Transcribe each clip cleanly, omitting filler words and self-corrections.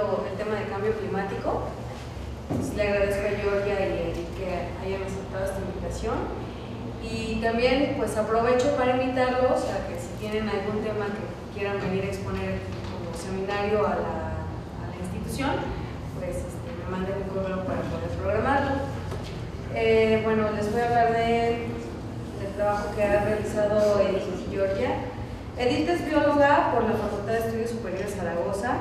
tratando el tema de cambio climático. Pues, le agradezco a Georgia y a Edith que hayan aceptado esta invitación. Y también pues aprovecho para invitarlos a que si tienen algún tema que quieran venir a exponer como seminario a la institución, pues me manden un correo para poder programarlo. Bueno, les voy a hablar del trabajo que ha realizado Edith y Georgia. Edith es bióloga por la Facultad de Estudios Superiores Zaragoza.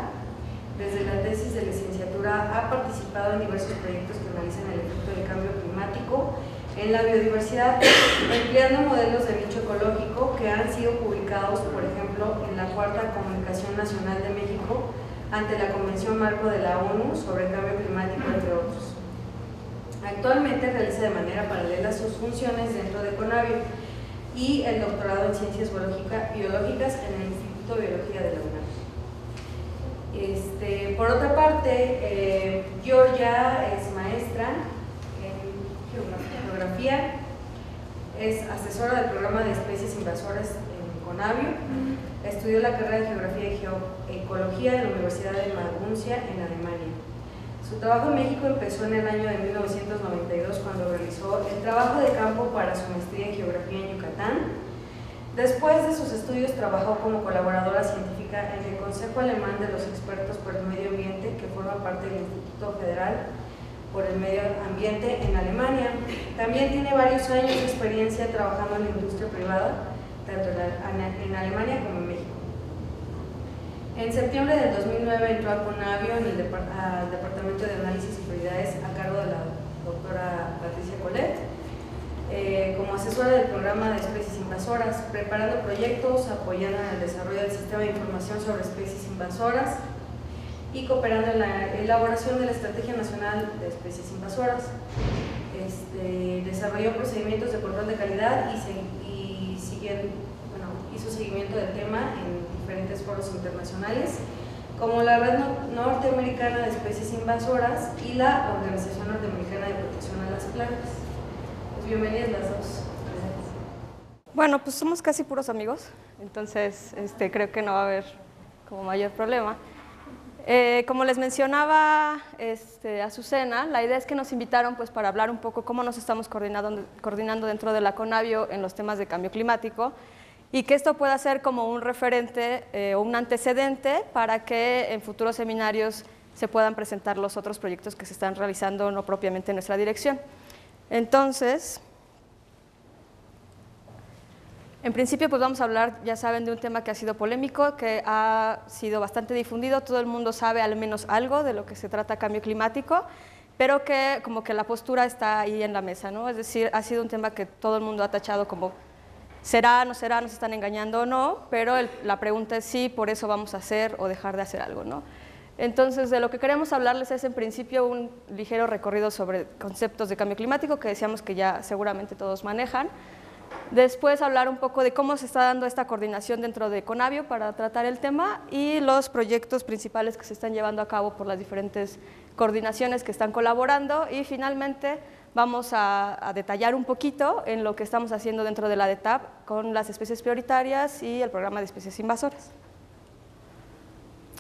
Desde la tesis de licenciatura ha participado en diversos proyectos que analizan el efecto del cambio climático en la biodiversidad, empleando modelos de nicho ecológico que han sido publicados, por ejemplo, en la Cuarta Comunicación Nacional de México ante la Convención Marco de la ONU sobre el Cambio Climático, entre otros. Actualmente realiza de manera paralela sus funciones dentro de CONABIO y el doctorado en Ciencias Biológicas en el Instituto de Biología de la UNAM. Por otra parte, Georgia es maestra en geografía, es asesora del programa de especies invasoras en CONABIO, estudió la carrera de Geografía y Geoecología en la Universidad de Maguncia en Alemania. Su trabajo en México empezó en el año de 1992 cuando realizó el trabajo de campo para su maestría en Geografía en Yucatán. Después de sus estudios trabajó como colaboradora científica en el Consejo Alemán de los Expertos por el Medio Ambiente, que forma parte del Instituto Federal por el Medio Ambiente en Alemania. También tiene varios años de experiencia trabajando en la industria privada, tanto en Alemania como en México. En septiembre del 2009 entró a CONABIO en el Departamento de Análisis y Prioridades a cargo de la doctora Patricia Collet, como asesora del programa de especies invasoras, preparando proyectos, apoyando en el desarrollo del sistema de información sobre especies invasoras y cooperando en la elaboración de la Estrategia Nacional de Especies Invasoras. Desarrolló procedimientos de control de calidad y hizo seguimiento del tema en diferentes foros internacionales, como la Red Norteamericana de Especies Invasoras y la Organización Norteamericana de Protección a las Plantas. Pues bienvenidas las dos. Bueno, pues somos casi puros amigos, entonces creo que no va a haber como mayor problema. Como les mencionaba Azucena, la idea es que nos invitaron pues para hablar un poco cómo nos estamos coordinando dentro de la CONABIO en los temas de cambio climático, y que esto pueda ser como un referente o un antecedente para que en futuros seminarios se puedan presentar los otros proyectos que se están realizando no propiamente en nuestra dirección. Entonces, en principio pues vamos a hablar, ya saben, de un tema que ha sido polémico, que ha sido bastante difundido, todo el mundo sabe al menos algo de lo que se trata cambio climático, pero que como que la postura está ahí en la mesa, ¿no? Es decir, ha sido un tema que todo el mundo ha tachado como será, nos están engañando o no, pero la pregunta es si por eso vamos a hacer o dejar de hacer algo, ¿no? Entonces, de lo que queremos hablarles es en principio un ligero recorrido sobre conceptos de cambio climático que decíamos que ya seguramente todos manejan. Después hablar un poco de cómo se está dando esta coordinación dentro de CONABIO para tratar el tema y los proyectos principales que se están llevando a cabo por las diferentes coordinaciones que están colaborando, y finalmente vamos a detallar un poquito en lo que estamos haciendo dentro de la DETAP con las especies prioritarias y el programa de especies invasoras.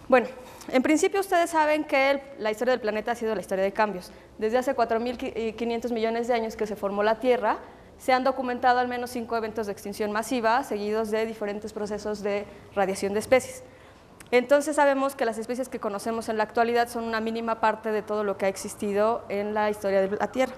Bueno, en principio ustedes saben que la historia del planeta ha sido la historia de cambios. Desde hace 4.500 millones de años que se formó la Tierra, se han documentado al menos 5 eventos de extinción masiva seguidos de diferentes procesos de radiación de especies. Entonces sabemos que las especies que conocemos en la actualidad son una mínima parte de todo lo que ha existido en la historia de la Tierra,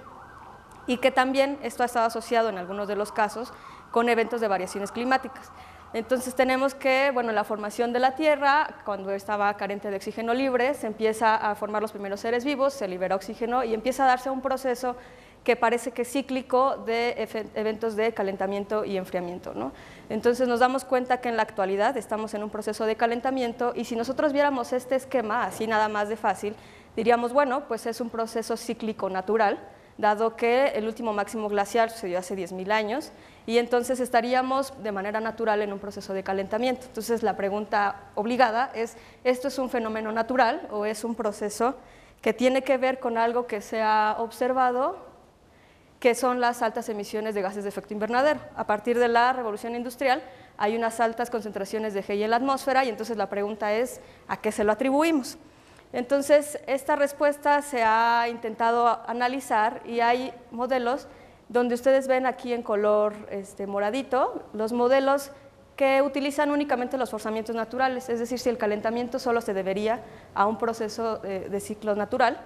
y que también esto ha estado asociado en algunos de los casos con eventos de variaciones climáticas. Entonces tenemos que, bueno, la formación de la Tierra, cuando estaba carente de oxígeno libre, se empieza a formar los primeros seres vivos, se libera oxígeno y empieza a darse un proceso que parece que es cíclico de eventos de calentamiento y enfriamiento, ¿no? Entonces nos damos cuenta que en la actualidad estamos en un proceso de calentamiento, y si nosotros viéramos este esquema así nada más de fácil, diríamos, bueno, pues es un proceso cíclico natural, dado que el último máximo glacial sucedió hace 10.000 años, y entonces estaríamos de manera natural en un proceso de calentamiento. Entonces la pregunta obligada es, ¿esto es un fenómeno natural o es un proceso que tiene que ver con algo que se ha observado, que son las altas emisiones de gases de efecto invernadero? A partir de la revolución industrial hay unas altas concentraciones de GI en la atmósfera, y entonces la pregunta es, ¿a qué se lo atribuimos? Entonces, esta respuesta se ha intentado analizar y hay modelos donde ustedes ven aquí en color moradito, los modelos que utilizan únicamente los forzamientos naturales, es decir, si el calentamiento solo se debería a un proceso de ciclo natural,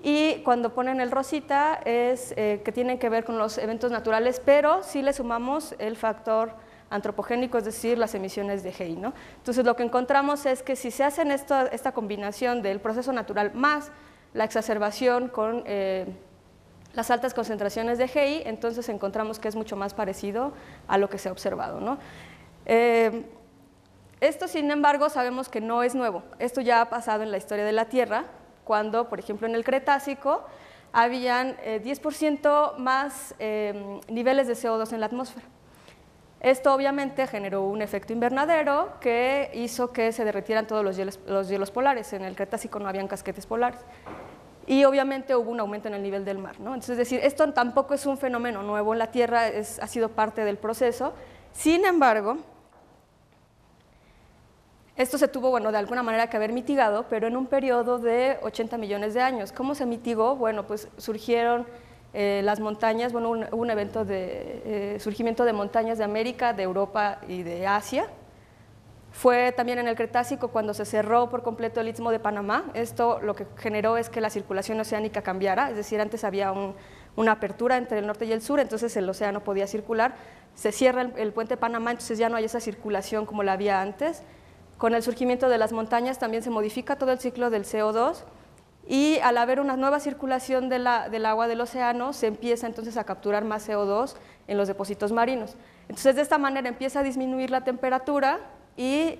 y cuando ponen el rosita es que tienen que ver con los eventos naturales, pero sí le sumamos el factor antropogénico, es decir, las emisiones de GEI, ¿no? Entonces, lo que encontramos es que si se hacen esta combinación del proceso natural más la exacerbación con las altas concentraciones de GEI, entonces encontramos que es mucho más parecido a lo que se ha observado, ¿no? Esto, sin embargo, sabemos que no es nuevo. Esto ya ha pasado en la historia de la Tierra, cuando, por ejemplo, en el Cretácico habían 10% más niveles de CO2 en la atmósfera. Esto obviamente generó un efecto invernadero que hizo que se derritieran todos los hielos polares. En el Cretácico no habían casquetes polares. Y obviamente hubo un aumento en el nivel del mar, ¿no? Entonces, es decir, esto tampoco es un fenómeno nuevo en la Tierra, ha sido parte del proceso. Sin embargo, esto se tuvo, bueno, de alguna manera que haber mitigado, pero en un periodo de 80 millones de años. ¿Cómo se mitigó? Bueno, pues surgieron las montañas, bueno, un evento de surgimiento de montañas de América, de Europa y de Asia. Fue también en el Cretácico cuando se cerró por completo el Istmo de Panamá. Esto lo que generó es que la circulación oceánica cambiara, es decir, antes había una apertura entre el norte y el sur, entonces el océano podía circular. Se cierra el puente Panamá, entonces ya no hay esa circulación como la había antes. Con el surgimiento de las montañas también se modifica todo el ciclo del CO2 y al haber una nueva circulación del agua del océano se empieza entonces a capturar más CO2 en los depósitos marinos. Entonces, de esta manera empieza a disminuir la temperatura y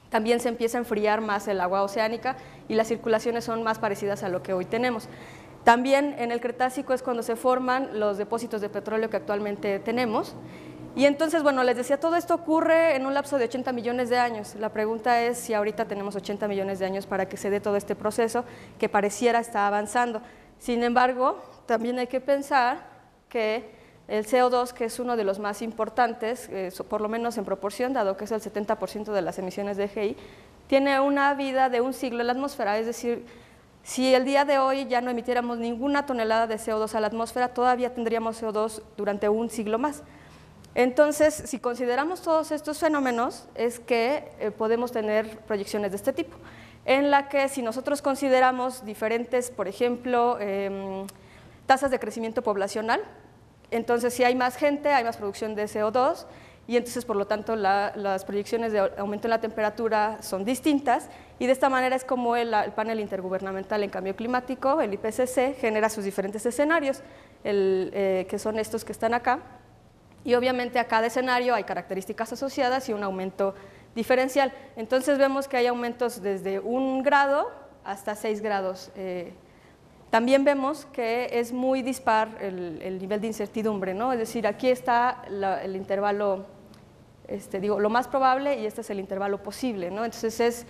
también se empieza a enfriar más el agua oceánica y las circulaciones son más parecidas a lo que hoy tenemos. También en el Cretácico es cuando se forman los depósitos de petróleo que actualmente tenemos. Y entonces, bueno, les decía, todo esto ocurre en un lapso de 80 millones de años. La pregunta es si ahorita tenemos 80 millones de años para que se dé todo este proceso que pareciera estar avanzando. Sin embargo, también hay que pensar que el CO2, que es uno de los más importantes, por lo menos en proporción, dado que es el 70% de las emisiones de GEI, tiene una vida de un siglo en la atmósfera, es decir, si el día de hoy ya no emitiéramos ninguna tonelada de CO2 a la atmósfera, todavía tendríamos CO2 durante un siglo más. Entonces, si consideramos todos estos fenómenos, es que podemos tener proyecciones de este tipo, en la que si nosotros consideramos diferentes, por ejemplo, tasas de crecimiento poblacional, entonces si hay más gente, hay más producción de CO2, y entonces, por lo tanto, las proyecciones de aumento en la temperatura son distintas, y de esta manera es como el panel intergubernamental en cambio climático, el IPCC, genera sus diferentes escenarios, que son estos que están acá. Y obviamente a cada escenario hay características asociadas y un aumento diferencial. Entonces vemos que hay aumentos desde 1 grado hasta 6 grados. También vemos que es muy dispar el nivel de incertidumbre, ¿no? Es decir, aquí está el intervalo, lo más probable, y este es el intervalo posible, ¿no? Entonces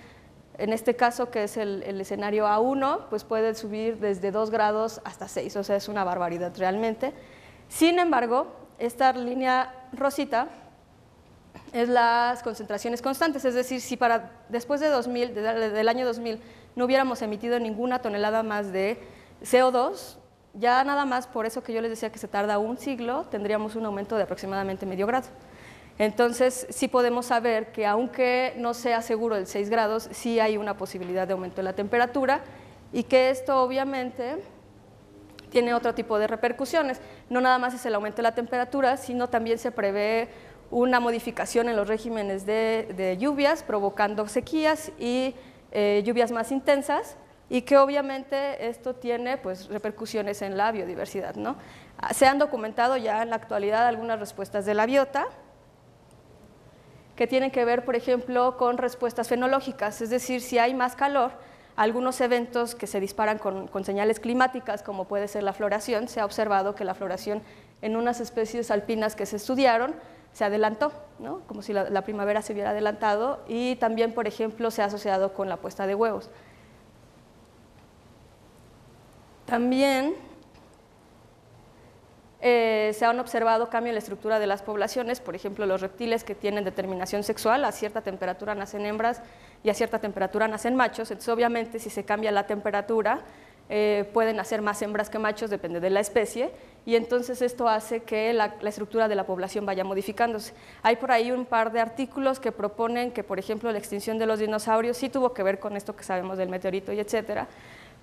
en este caso, que es el escenario A1, pues puede subir desde 2 grados hasta 6, o sea, es una barbaridad realmente. Sin embargo, esta línea rosita es las concentraciones constantes, es decir, si después de del año 2000 no hubiéramos emitido ninguna tonelada más de CO2, ya nada más por eso que yo les decía que se tarda un siglo, tendríamos un aumento de aproximadamente medio grado. Entonces, sí podemos saber que aunque no sea seguro el 6 grados, sí hay una posibilidad de aumento de la temperatura y que esto obviamente tiene otro tipo de repercusiones. No nada más es el aumento de la temperatura, sino también se prevé una modificación en los regímenes de lluvias, provocando sequías y lluvias más intensas, y que obviamente esto tiene pues, repercusiones en la biodiversidad, ¿no? Se han documentado ya en la actualidad algunas respuestas de la biota, que tienen que ver, por ejemplo, con respuestas fenológicas, es decir, si hay más calor, algunos eventos que se disparan con señales climáticas, como puede ser la floración, se ha observado que la floración en unas especies alpinas que se estudiaron se adelantó, ¿no? Como si la primavera se hubiera adelantado, y también, por ejemplo, se ha asociado con la puesta de huevos. También se han observado cambios en la estructura de las poblaciones, por ejemplo, los reptiles que tienen determinación sexual, a cierta temperatura nacen hembras y a cierta temperatura nacen machos, entonces obviamente si se cambia la temperatura, pueden nacer más hembras que machos, depende de la especie, y entonces esto hace que la estructura de la población vaya modificándose. Hay por ahí un par de artículos que proponen que, por ejemplo, la extinción de los dinosaurios sí tuvo que ver con esto que sabemos del meteorito y etcétera,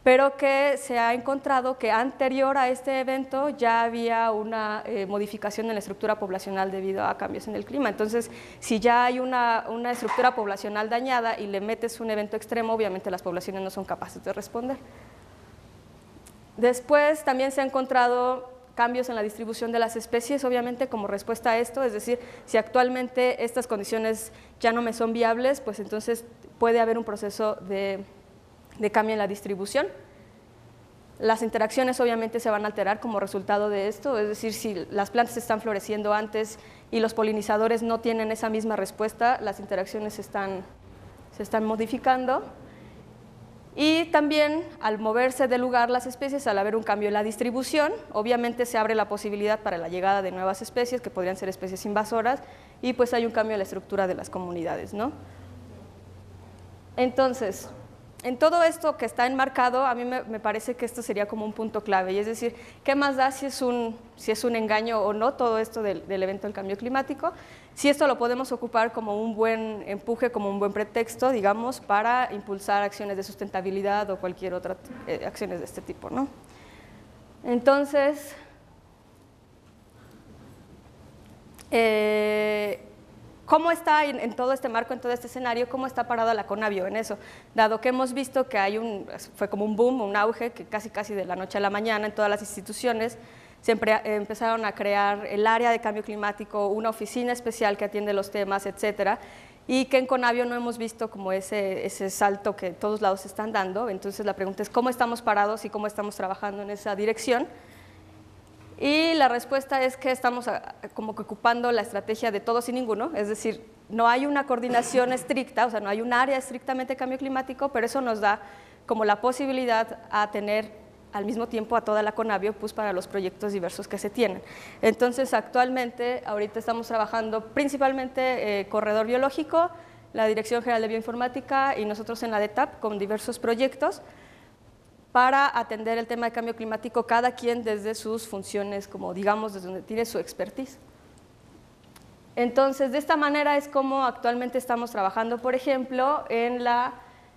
pero que se ha encontrado que anterior a este evento ya había una modificación en la estructura poblacional debido a cambios en el clima. Entonces, si ya hay una estructura poblacional dañada y le metes un evento extremo, obviamente las poblaciones no son capaces de responder. Después también se ha encontrado cambios en la distribución de las especies, obviamente como respuesta a esto, es decir, si actualmente estas condiciones ya no me son viables, pues entonces puede haber un proceso de cambio en la distribución. Las interacciones obviamente se van a alterar como resultado de esto, es decir, si las plantas están floreciendo antes y los polinizadores no tienen esa misma respuesta, las interacciones se están modificando. Y también al moverse de lugar las especies, al haber un cambio en la distribución, obviamente se abre la posibilidad para la llegada de nuevas especies, que podrían ser especies invasoras, y pues hay un cambio en la estructura de las comunidades, ¿no? Entonces, en todo esto que está enmarcado, a mí me parece que esto sería como un punto clave, y es decir, ¿qué más da si es un engaño o no todo esto del evento del cambio climático? Si esto lo podemos ocupar como un buen empuje, como un buen pretexto, digamos, para impulsar acciones de sustentabilidad o cualquier otra acciones de este tipo, ¿no? Entonces, ¿cómo está en todo este marco, en todo este escenario, cómo está parada la CONABIO en eso? Dado que hemos visto que fue como un boom, un auge, que casi de la noche a la mañana en todas las instituciones, empezaron a crear el área de cambio climático, una oficina especial que atiende los temas, etcétera, y que en CONABIO no hemos visto como ese salto que todos lados se están dando. Entonces la pregunta es ¿cómo estamos parados y cómo estamos trabajando en esa dirección? Y la respuesta es que estamos como que ocupando la estrategia de todos y ninguno, es decir, no hay una coordinación estricta, o sea, no hay un área estrictamente de cambio climático, pero eso nos da como la posibilidad a tener al mismo tiempo a toda la CONABIO pues, para los proyectos diversos que se tienen. Entonces, actualmente, ahorita estamos trabajando principalmente Corredor Biológico, la Dirección General de Bioinformática y nosotros en la DETAP con diversos proyectos para atender el tema de cambio climático, cada quien desde sus funciones, como digamos, desde donde tiene su expertise. Entonces, de esta manera es como actualmente estamos trabajando, por ejemplo, en la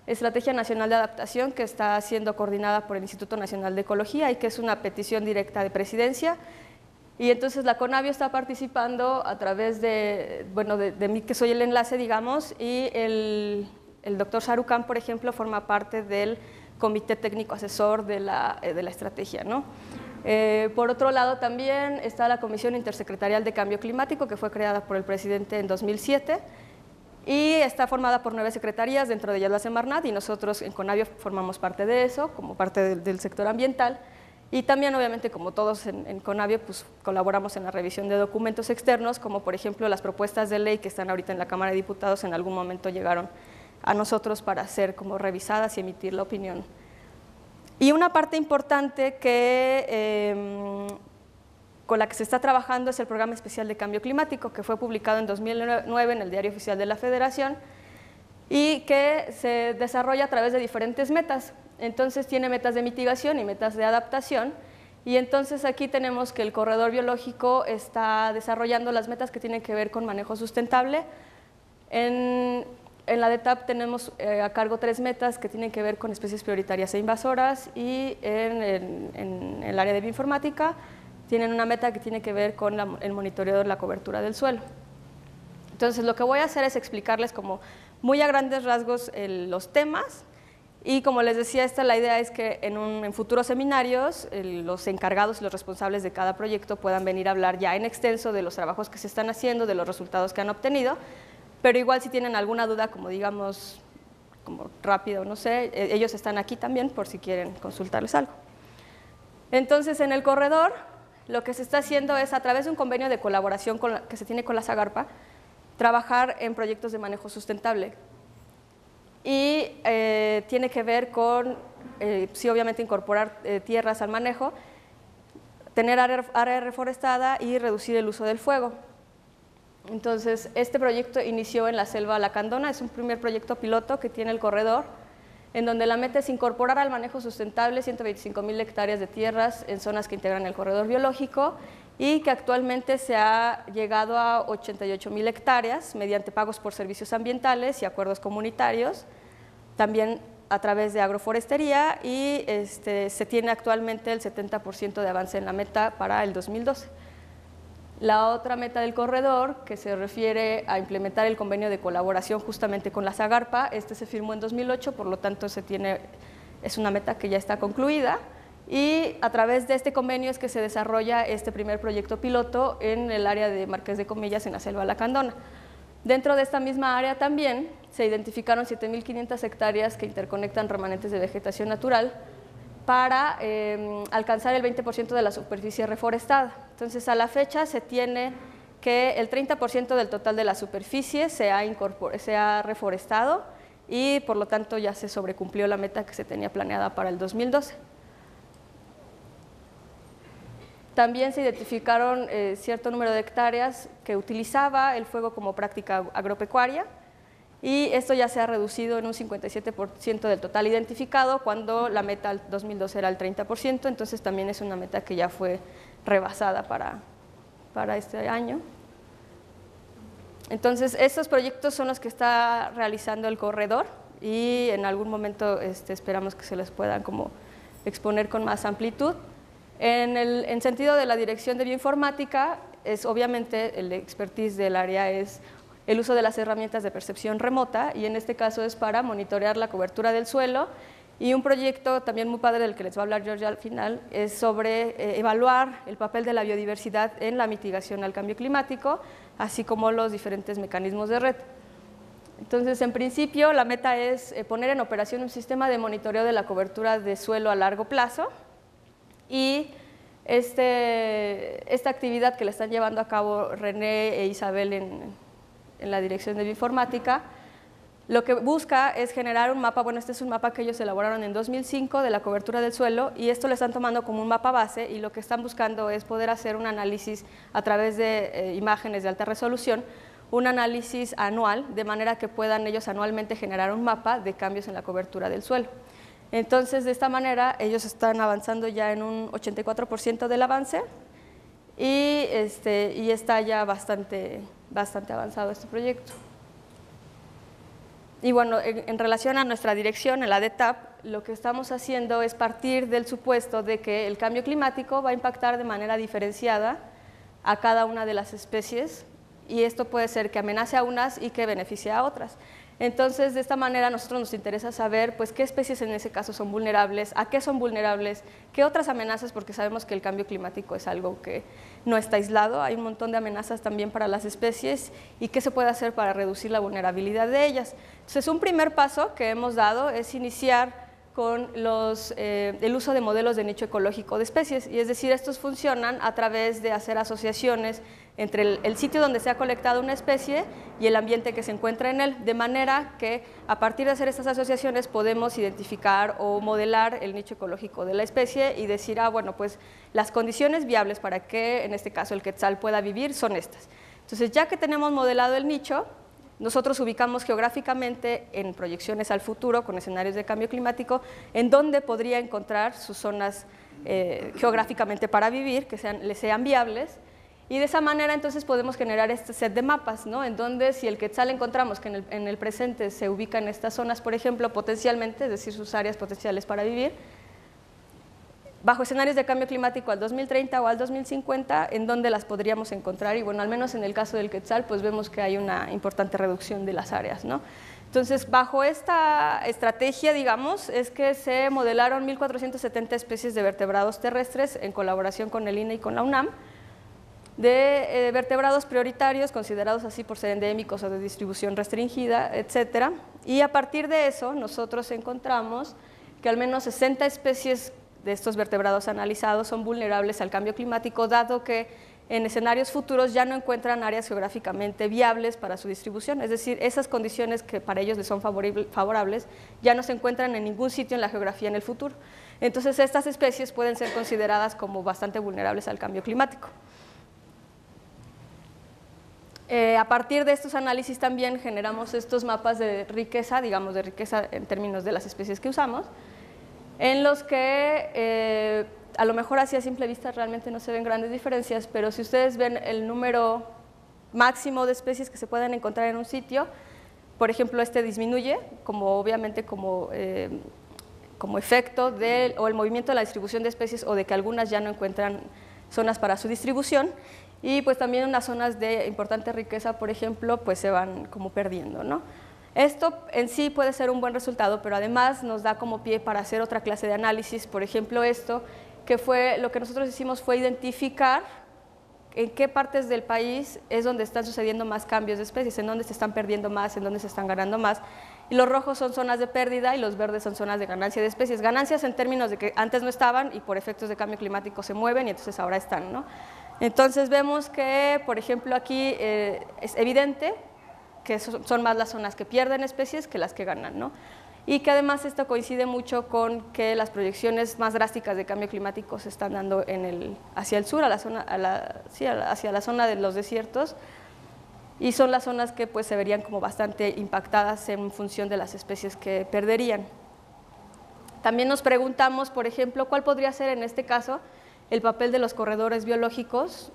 Estrategia Nacional de Adaptación, que está siendo coordinada por el Instituto Nacional de Ecología y que es una petición directa de presidencia. Y entonces la CONABIO está participando a través de mí, que soy el enlace, digamos, y el doctor Sarucán, por ejemplo, forma parte del Comité Técnico Asesor de la estrategia, ¿no? Por otro lado, también está la Comisión Intersecretarial de Cambio Climático, que fue creada por el presidente en 2007, y está formada por 9 secretarías, dentro de ellas la Semarnat, y nosotros en CONABIO formamos parte de eso, como parte del sector ambiental, y también obviamente como todos en CONABIO pues, colaboramos en la revisión de documentos externos, como por ejemplo las propuestas de ley que están ahorita en la Cámara de Diputados, en algún momento llegaron a nosotros para ser como revisadas y emitir la opinión. Y una parte importante con la que se está trabajando es el Programa Especial de Cambio Climático, que fue publicado en 2009 en el Diario Oficial de la Federación y que se desarrolla a través de diferentes metas. Entonces tiene metas de mitigación y metas de adaptación, y entonces aquí tenemos que el Corredor Biológico está desarrollando las metas que tienen que ver con manejo sustentable. En la DETAP tenemos a cargo 3 metas que tienen que ver con especies prioritarias e invasoras, y en el área de bioinformática tienen una meta que tiene que ver con el monitoreo de la cobertura del suelo. Entonces, lo que voy a hacer es explicarles como muy a grandes rasgos los temas, y como les decía, la idea es que en futuros seminarios los encargados y los responsables de cada proyecto puedan venir a hablar ya en extenso de los trabajos que se están haciendo, de los resultados que han obtenido, pero igual si tienen alguna duda, como digamos, como rápido, no sé, ellos están aquí también por si quieren consultarles algo. Entonces, en el corredor, lo que se está haciendo es, a través de un convenio de colaboración que se tiene con la SAGARPA, trabajar en proyectos de manejo sustentable. Y tiene que ver con, sí, obviamente, incorporar tierras al manejo. tener área reforestada y reducir el uso del fuego. Entonces, este proyecto inició en la selva lacandona, es un primer proyecto piloto que tiene el corredor, en donde la meta es incorporar al manejo sustentable 125,000 hectáreas de tierras en zonas que integran el corredor biológico y que actualmente se ha llegado a 88,000 hectáreas mediante pagos por servicios ambientales y acuerdos comunitarios, también a través de agroforestería, y se tiene actualmente el 70% de avance en la meta para el 2012. La otra meta del corredor, que se refiere a implementar el convenio de colaboración justamente con la Zagarpa, se firmó en 2008, por lo tanto es una meta que ya está concluida, y a través de este convenio es que se desarrolla este primer proyecto piloto en el área de Marqués de Comillas, en la selva lacandona. Dentro de esta misma área también se identificaron 7,500 hectáreas que interconectan remanentes de vegetación natural para alcanzar el 20% de la superficie reforestada. Entonces, a la fecha se tiene que el 30% del total de la superficie se ha reforestado y por lo tanto ya se sobrecumplió la meta que se tenía planeada para el 2012. También se identificaron cierto número de hectáreas que utilizaba el fuego como práctica agropecuaria, y esto ya se ha reducido en un 57% del total identificado, cuando la meta al 2012 era el 30%, entonces también es una meta que ya fue rebasada para este año. Entonces, estos proyectos son los que está realizando el corredor y en algún momento esperamos que se les puedan como exponer con más amplitud. En sentido de la dirección de bioinformática, obviamente el expertise del área es el uso de las herramientas de percepción remota, y en este caso es para monitorear la cobertura del suelo, y un proyecto también muy padre del que les va a hablar Georgia al final es sobre evaluar el papel de la biodiversidad en la mitigación al cambio climático, así como los diferentes mecanismos de red. Entonces, en principio, la meta es poner en operación un sistema de monitoreo de la cobertura de suelo a largo plazo, y esta actividad que le están llevando a cabo René e Isabel en la dirección de bioinformática, lo que busca es generar un mapa. Bueno, este es un mapa que ellos elaboraron en 2005 de la cobertura del suelo, y esto lo están tomando como un mapa base, y lo que están buscando es poder hacer un análisis a través de imágenes de alta resolución, un análisis anual, de manera que puedan ellos anualmente generar un mapa de cambios en la cobertura del suelo. Entonces, de esta manera, ellos están avanzando ya en un 84% del avance, y está ya bastante avanzado este proyecto. Y bueno, en relación a nuestra dirección, en la DETAP, lo que estamos haciendo es partir del supuesto de que el cambio climático va a impactar de manera diferenciada a cada una de las especies, y esto puede ser que amenace a unas y que beneficie a otras. Entonces, de esta manera, a nosotros nos interesa saber qué especies en ese caso son vulnerables, a qué son vulnerables, qué otras amenazas, porque sabemos que el cambio climático es algo que no está aislado, hay un montón de amenazas también para las especies, y qué se puede hacer para reducir la vulnerabilidad de ellas. Entonces, un primer paso que hemos dado es iniciar con el uso de modelos de nicho ecológico de especies, y es decir, estos funcionan a través de hacer asociaciones entre el sitio donde se ha colectado una especie y el ambiente que se encuentra en él, de manera que a partir de hacer estas asociaciones podemos identificar o modelar el nicho ecológico de la especie y decir, bueno, pues las condiciones viables para que en este caso el quetzal pueda vivir son estas. Entonces, ya que tenemos modelado el nicho, nosotros ubicamos geográficamente en proyecciones al futuro con escenarios de cambio climático en donde podría encontrar sus zonas geográficamente para vivir, que le sean viables, y de esa manera entonces podemos generar este set de mapas, ¿no? En donde si el quetzal encontramos que en el presente se ubica en estas zonas, por ejemplo, potencialmente, es decir, sus áreas potenciales para vivir, bajo escenarios de cambio climático al 2030 o al 2050, en donde las podríamos encontrar, y bueno, al menos en el caso del quetzal, pues vemos que hay una importante reducción de las áreas, ¿no? Entonces, bajo esta estrategia, digamos, es que se modelaron 1.470 especies de vertebrados terrestres en colaboración con el INE y con la UNAM, de vertebrados prioritarios, considerados así por ser endémicos o de distribución restringida, etcétera, y a partir de eso nosotros encontramos que al menos 60 especies de estos vertebrados analizados son vulnerables al cambio climático, dado que en escenarios futuros ya no encuentran áreas geográficamente viables para su distribución, es decir, esas condiciones que para ellos les son favorables ya no se encuentran en ningún sitio en la geografía en el futuro. Entonces, estas especies pueden ser consideradas como bastante vulnerables al cambio climático. A partir de estos análisis también generamos estos mapas de riqueza, digamos de riqueza en términos de las especies que usamos, en los que a lo mejor así a simple vista realmente no se ven grandes diferencias, pero si ustedes ven el número máximo de especies que se pueden encontrar en un sitio, por ejemplo, este disminuye, como obviamente como efecto o el movimiento de la distribución de especies o de que algunas ya no encuentran zonas para su distribución, y pues también unas zonas de importante riqueza, por ejemplo, pues se van como perdiendo, ¿no? Esto en sí puede ser un buen resultado, pero además nos da como pie para hacer otra clase de análisis, por ejemplo esto, que fue lo que nosotros hicimos fue identificar en qué partes del país es donde están sucediendo más cambios de especies, en dónde se están perdiendo más, en dónde se están ganando más. Y los rojos son zonas de pérdida y los verdes son zonas de ganancia de especies. Ganancias en términos de que antes no estaban y por efectos de cambio climático se mueven y entonces ahora están, ¿no? Entonces vemos que, por ejemplo, aquí es evidente que son más las zonas que pierden especies que las que ganan, ¿no? Y que además esto coincide mucho con que las proyecciones más drásticas de cambio climático se están dando hacia el sur, hacia la zona de los desiertos, y son las zonas que pues, se verían como bastante impactadas en función de las especies que perderían. También nos preguntamos, por ejemplo, cuál podría ser en este caso el papel de los corredores biológicos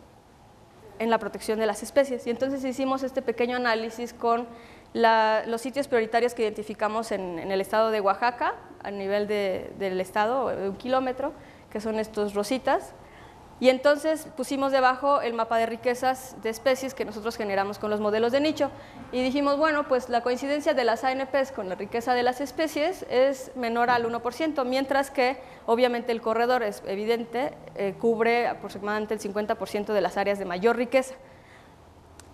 en la protección de las especies. Y entonces hicimos este pequeño análisis con los sitios prioritarios que identificamos en el estado de Oaxaca, a nivel del estado, de 1 kilómetro, que son estos rositas, y entonces pusimos debajo el mapa de riquezas de especies que nosotros generamos con los modelos de nicho, y dijimos, bueno, pues la coincidencia de las ANPs con la riqueza de las especies es menor al 1%, mientras que obviamente el corredor es evidente, cubre aproximadamente el 50% de las áreas de mayor riqueza.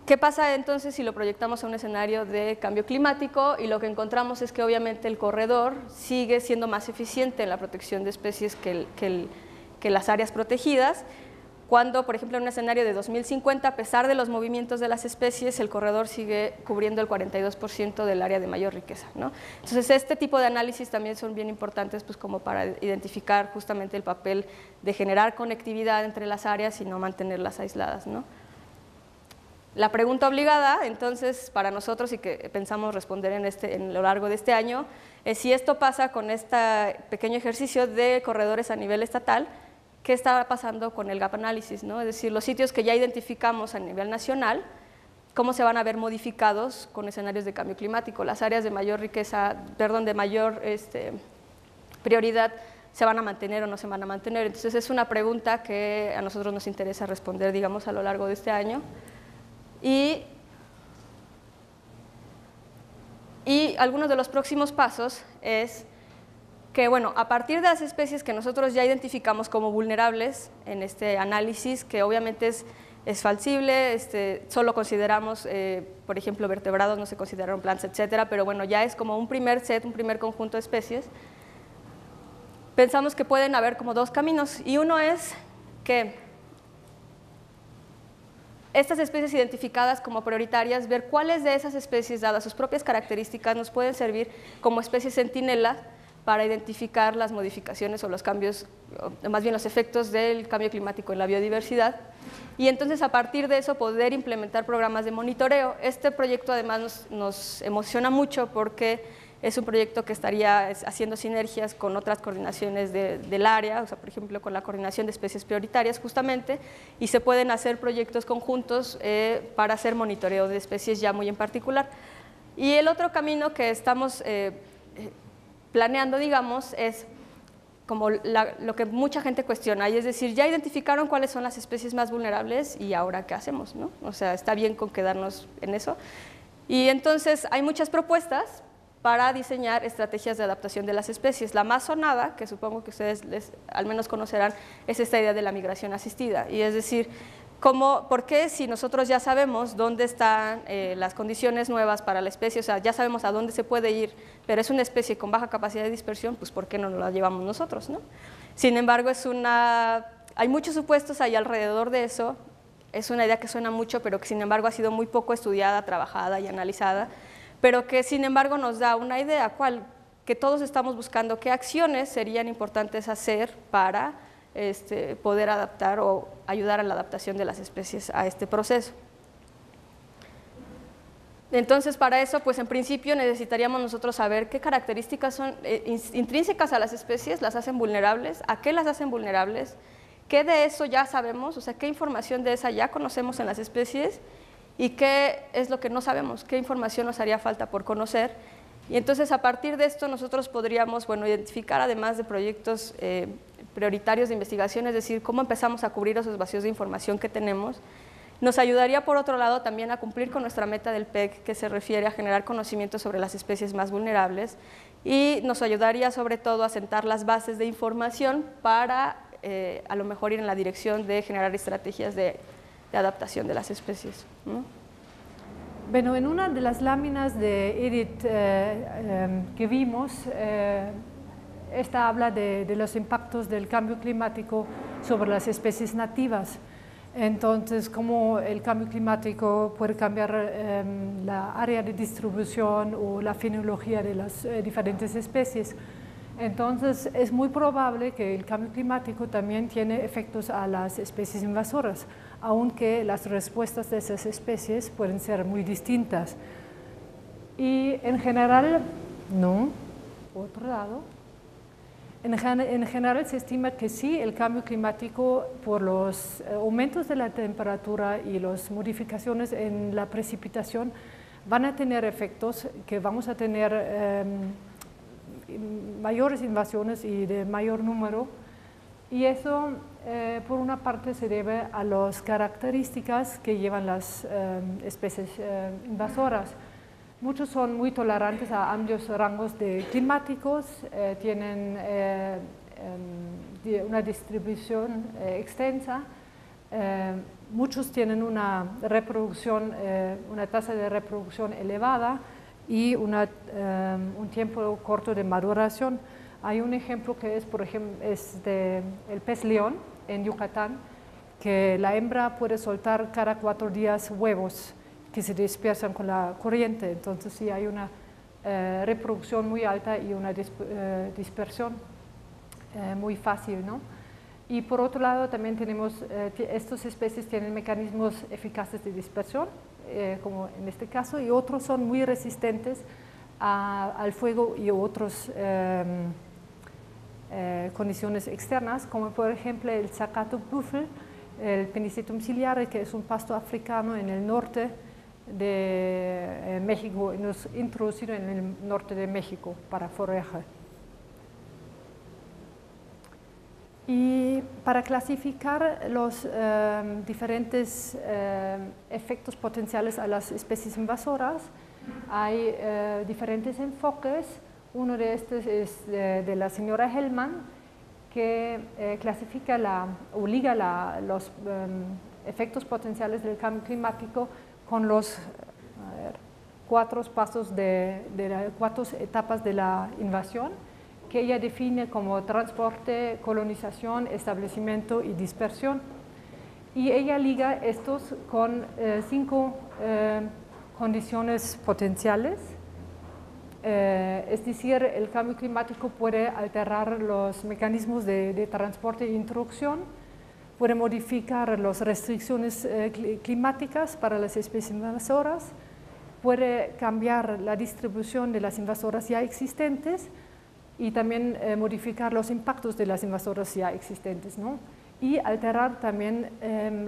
¿Qué pasa entonces si lo proyectamos a un escenario de cambio climático? Y lo que encontramos es que obviamente el corredor sigue siendo más eficiente en la protección de especies que las áreas protegidas, cuando, por ejemplo, en un escenario de 2050, a pesar de los movimientos de las especies, el corredor sigue cubriendo el 42% del área de mayor riqueza, ¿no? Entonces, este tipo de análisis también son bien importantes pues, como para identificar justamente el papel de generar conectividad entre las áreas y no mantenerlas aisladas, ¿no? La pregunta obligada, entonces, para nosotros y que pensamos responder en lo largo de este año, es si esto pasa con este pequeño ejercicio de corredores a nivel estatal, ¿qué está pasando con el gap analysis, ¿no? Es decir, los sitios que ya identificamos a nivel nacional, ¿cómo se van a ver modificados con escenarios de cambio climático? Las áreas de mayor riqueza, perdón, de mayor prioridad, ¿se van a mantener o no se van a mantener? Entonces, es una pregunta que a nosotros nos interesa responder, digamos, a lo largo de este año. Y algunos de los próximos pasos es que, bueno, a partir de las especies que nosotros ya identificamos como vulnerables en este análisis, que obviamente es falsible, solo consideramos, por ejemplo, vertebrados, no se consideraron plantas, etcétera, pero bueno, ya es como un primer set, un primer conjunto de especies. Pensamos que pueden haber como dos caminos, y uno es que estas especies identificadas como prioritarias, ver cuáles de esas especies, dadas sus propias características, nos pueden servir como especies centinela para identificar las modificaciones o los cambios, o más bien los efectos del cambio climático en la biodiversidad, y entonces a partir de eso poder implementar programas de monitoreo. Este proyecto además nos emociona mucho porque es un proyecto que estaría haciendo sinergias con otras coordinaciones del área, o sea, por ejemplo, con la coordinación de especies prioritarias justamente, y se pueden hacer proyectos conjuntos para hacer monitoreo de especies ya muy en particular. Y el otro camino que estamos planeando, digamos, es como lo que mucha gente cuestiona, y es decir, ya identificaron cuáles son las especies más vulnerables y ahora qué hacemos, ¿no? O sea, está bien con quedarnos en eso. Y entonces hay muchas propuestas para diseñar estrategias de adaptación de las especies. La más sonada, que supongo que ustedes al menos conocerán, es esta idea de la migración asistida, y es decir, ¿por qué si nosotros ya sabemos dónde están las condiciones nuevas para la especie, o sea, ya sabemos a dónde se puede ir, pero es una especie con baja capacidad de dispersión, pues ¿por qué no la llevamos nosotros, ¿no? Sin embargo, hay muchos supuestos ahí alrededor de eso. es una idea que suena mucho, pero que sin embargo ha sido muy poco estudiada, trabajada y analizada, pero que sin embargo nos da una idea, que todos estamos buscando qué acciones serían importantes hacer para poder adaptar o ayudar a la adaptación de las especies a este proceso. Entonces, para eso, pues en principio necesitaríamos nosotros saber qué características son intrínsecas a las especies, las hacen vulnerables, a qué las hacen vulnerables, qué de eso ya sabemos, o sea, qué información de esa ya conocemos en las especies y qué es lo que no sabemos, qué información nos haría falta por conocer. Y entonces, a partir de esto, nosotros podríamos, bueno, identificar, además de proyectos prioritarios de investigación, es decir, cómo empezamos a cubrir esos vacíos de información que tenemos. Nos ayudaría, por otro lado, también a cumplir con nuestra meta del PEC, que se refiere a generar conocimiento sobre las especies más vulnerables, y nos ayudaría, sobre todo, a sentar las bases de información para, a lo mejor, ir en la dirección de generar estrategias de adaptación de las especies. Bueno, en una de las láminas de Edith que vimos, esta habla de los impactos del cambio climático sobre las especies nativas. Entonces, cómo el cambio climático puede cambiar la área de distribución o la fenología de las diferentes especies. Entonces, es muy probable que el cambio climático también tiene efectos a las especies invasoras, aunque las respuestas de esas especies pueden ser muy distintas. Y en general, no, por otro lado, en general se estima que sí, el cambio climático, por los aumentos de la temperatura y las modificaciones en la precipitación, van a tener efectos que vamos a tener mayores invasiones y de mayor número, y eso por una parte se debe a las características que llevan las especies invasoras. Muchos son muy tolerantes a amplios rangos climáticos, tienen una distribución extensa, muchos tienen una tasa de reproducción elevada y un tiempo corto de maduración. Hay un ejemplo que es, por ejemplo, el pez león en Yucatán, que la hembra puede soltar cada 4 días huevos que se dispersan con la corriente. Entonces sí hay una reproducción muy alta y una dispersión muy fácil, ¿no? Y por otro lado también tenemos, estas especies tienen mecanismos eficaces de dispersión, como en este caso, y otros son muy resistentes al fuego y otras condiciones externas, como por ejemplo el Zacato buffel, el Penicetum ciliare, que es un pasto africano en el norte de México, introducido en el norte de México para forraje. Y para clasificar los diferentes efectos potenciales a las especies invasoras, hay diferentes enfoques. Uno de estos es de la señora Hellman, que clasifica o liga los efectos potenciales del cambio climático con los 4 pasos de 4 etapas de la invasión, que ella define como transporte, colonización, establecimiento y dispersión. Y ella liga estos con 5 condiciones potenciales. Es decir, el cambio climático puede alterar los mecanismos de transporte e introducción, puede modificar las restricciones climáticas para las especies invasoras, puede cambiar la distribución de las invasoras ya existentes y también modificar los impactos de las invasoras ya existentes, ¿no? Y alterar también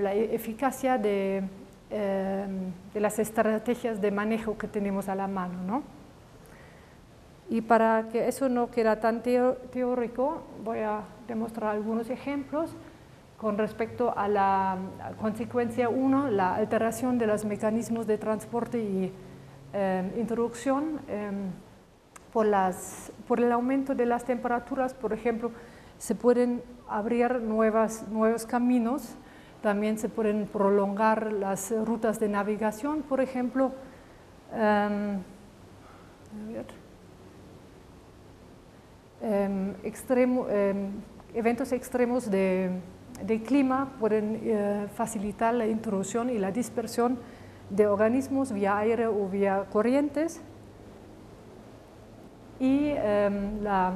la eficacia de las estrategias de manejo que tenemos a la mano, ¿no? Y para que eso no quede tan teórico, voy a demostrar algunos ejemplos con respecto a la consecuencia 1, la alteración de los mecanismos de transporte y introducción. Por el aumento de las temperaturas, por ejemplo, se pueden abrir nuevos caminos, también se pueden prolongar las rutas de navegación, por ejemplo. Eventos extremos de clima pueden facilitar la introducción y la dispersión de organismos vía aire o vía corrientes, y la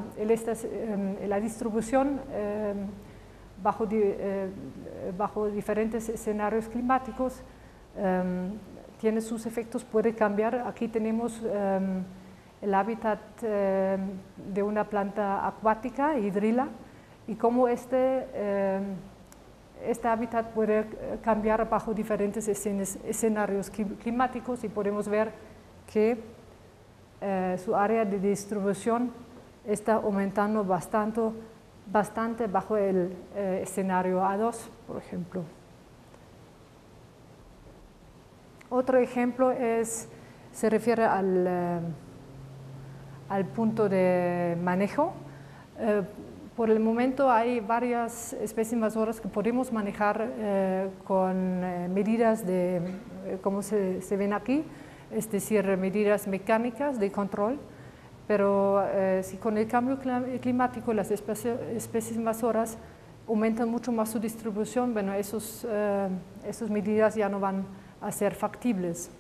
distribución bajo diferentes escenarios climáticos tiene sus efectos, puede cambiar. Aquí tenemos el hábitat de una planta acuática, hidrila, y cómo este hábitat puede cambiar bajo diferentes escenarios climáticos, y podemos ver que su área de distribución está aumentando bastante bajo el escenario A2, por ejemplo. Otro ejemplo se refiere al punto de manejo. Por el momento hay varias especies invasoras que podemos manejar con medidas como se ven aquí, es decir, medidas mecánicas de control, pero si con el cambio climático las especies invasoras aumentan mucho más su distribución, bueno, esas medidas ya no van a ser factibles.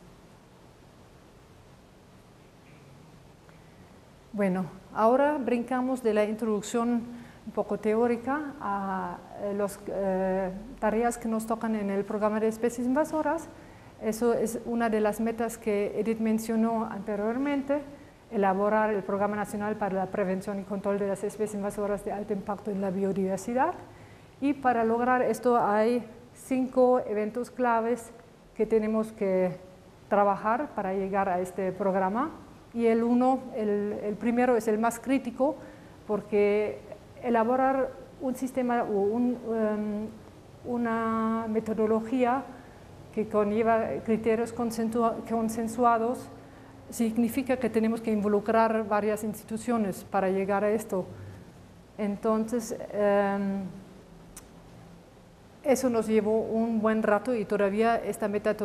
Bueno, ahora brincamos de la introducción un poco teórica a las tareas que nos tocan en el programa de especies invasoras. Eso es una de las metas que Edith mencionó anteriormente, elaborar el Programa Nacional para la Prevención y Control de las Especies Invasoras de Alto Impacto en la Biodiversidad. Y para lograr esto hay 5 eventos claves que tenemos que trabajar para llegar a este programa. Y el primero es el más crítico, porque elaborar un sistema o una metodología que conlleva criterios consensuados significa que tenemos que involucrar varias instituciones para llegar a esto. Entonces, eso nos llevó un buen rato y todavía esta meta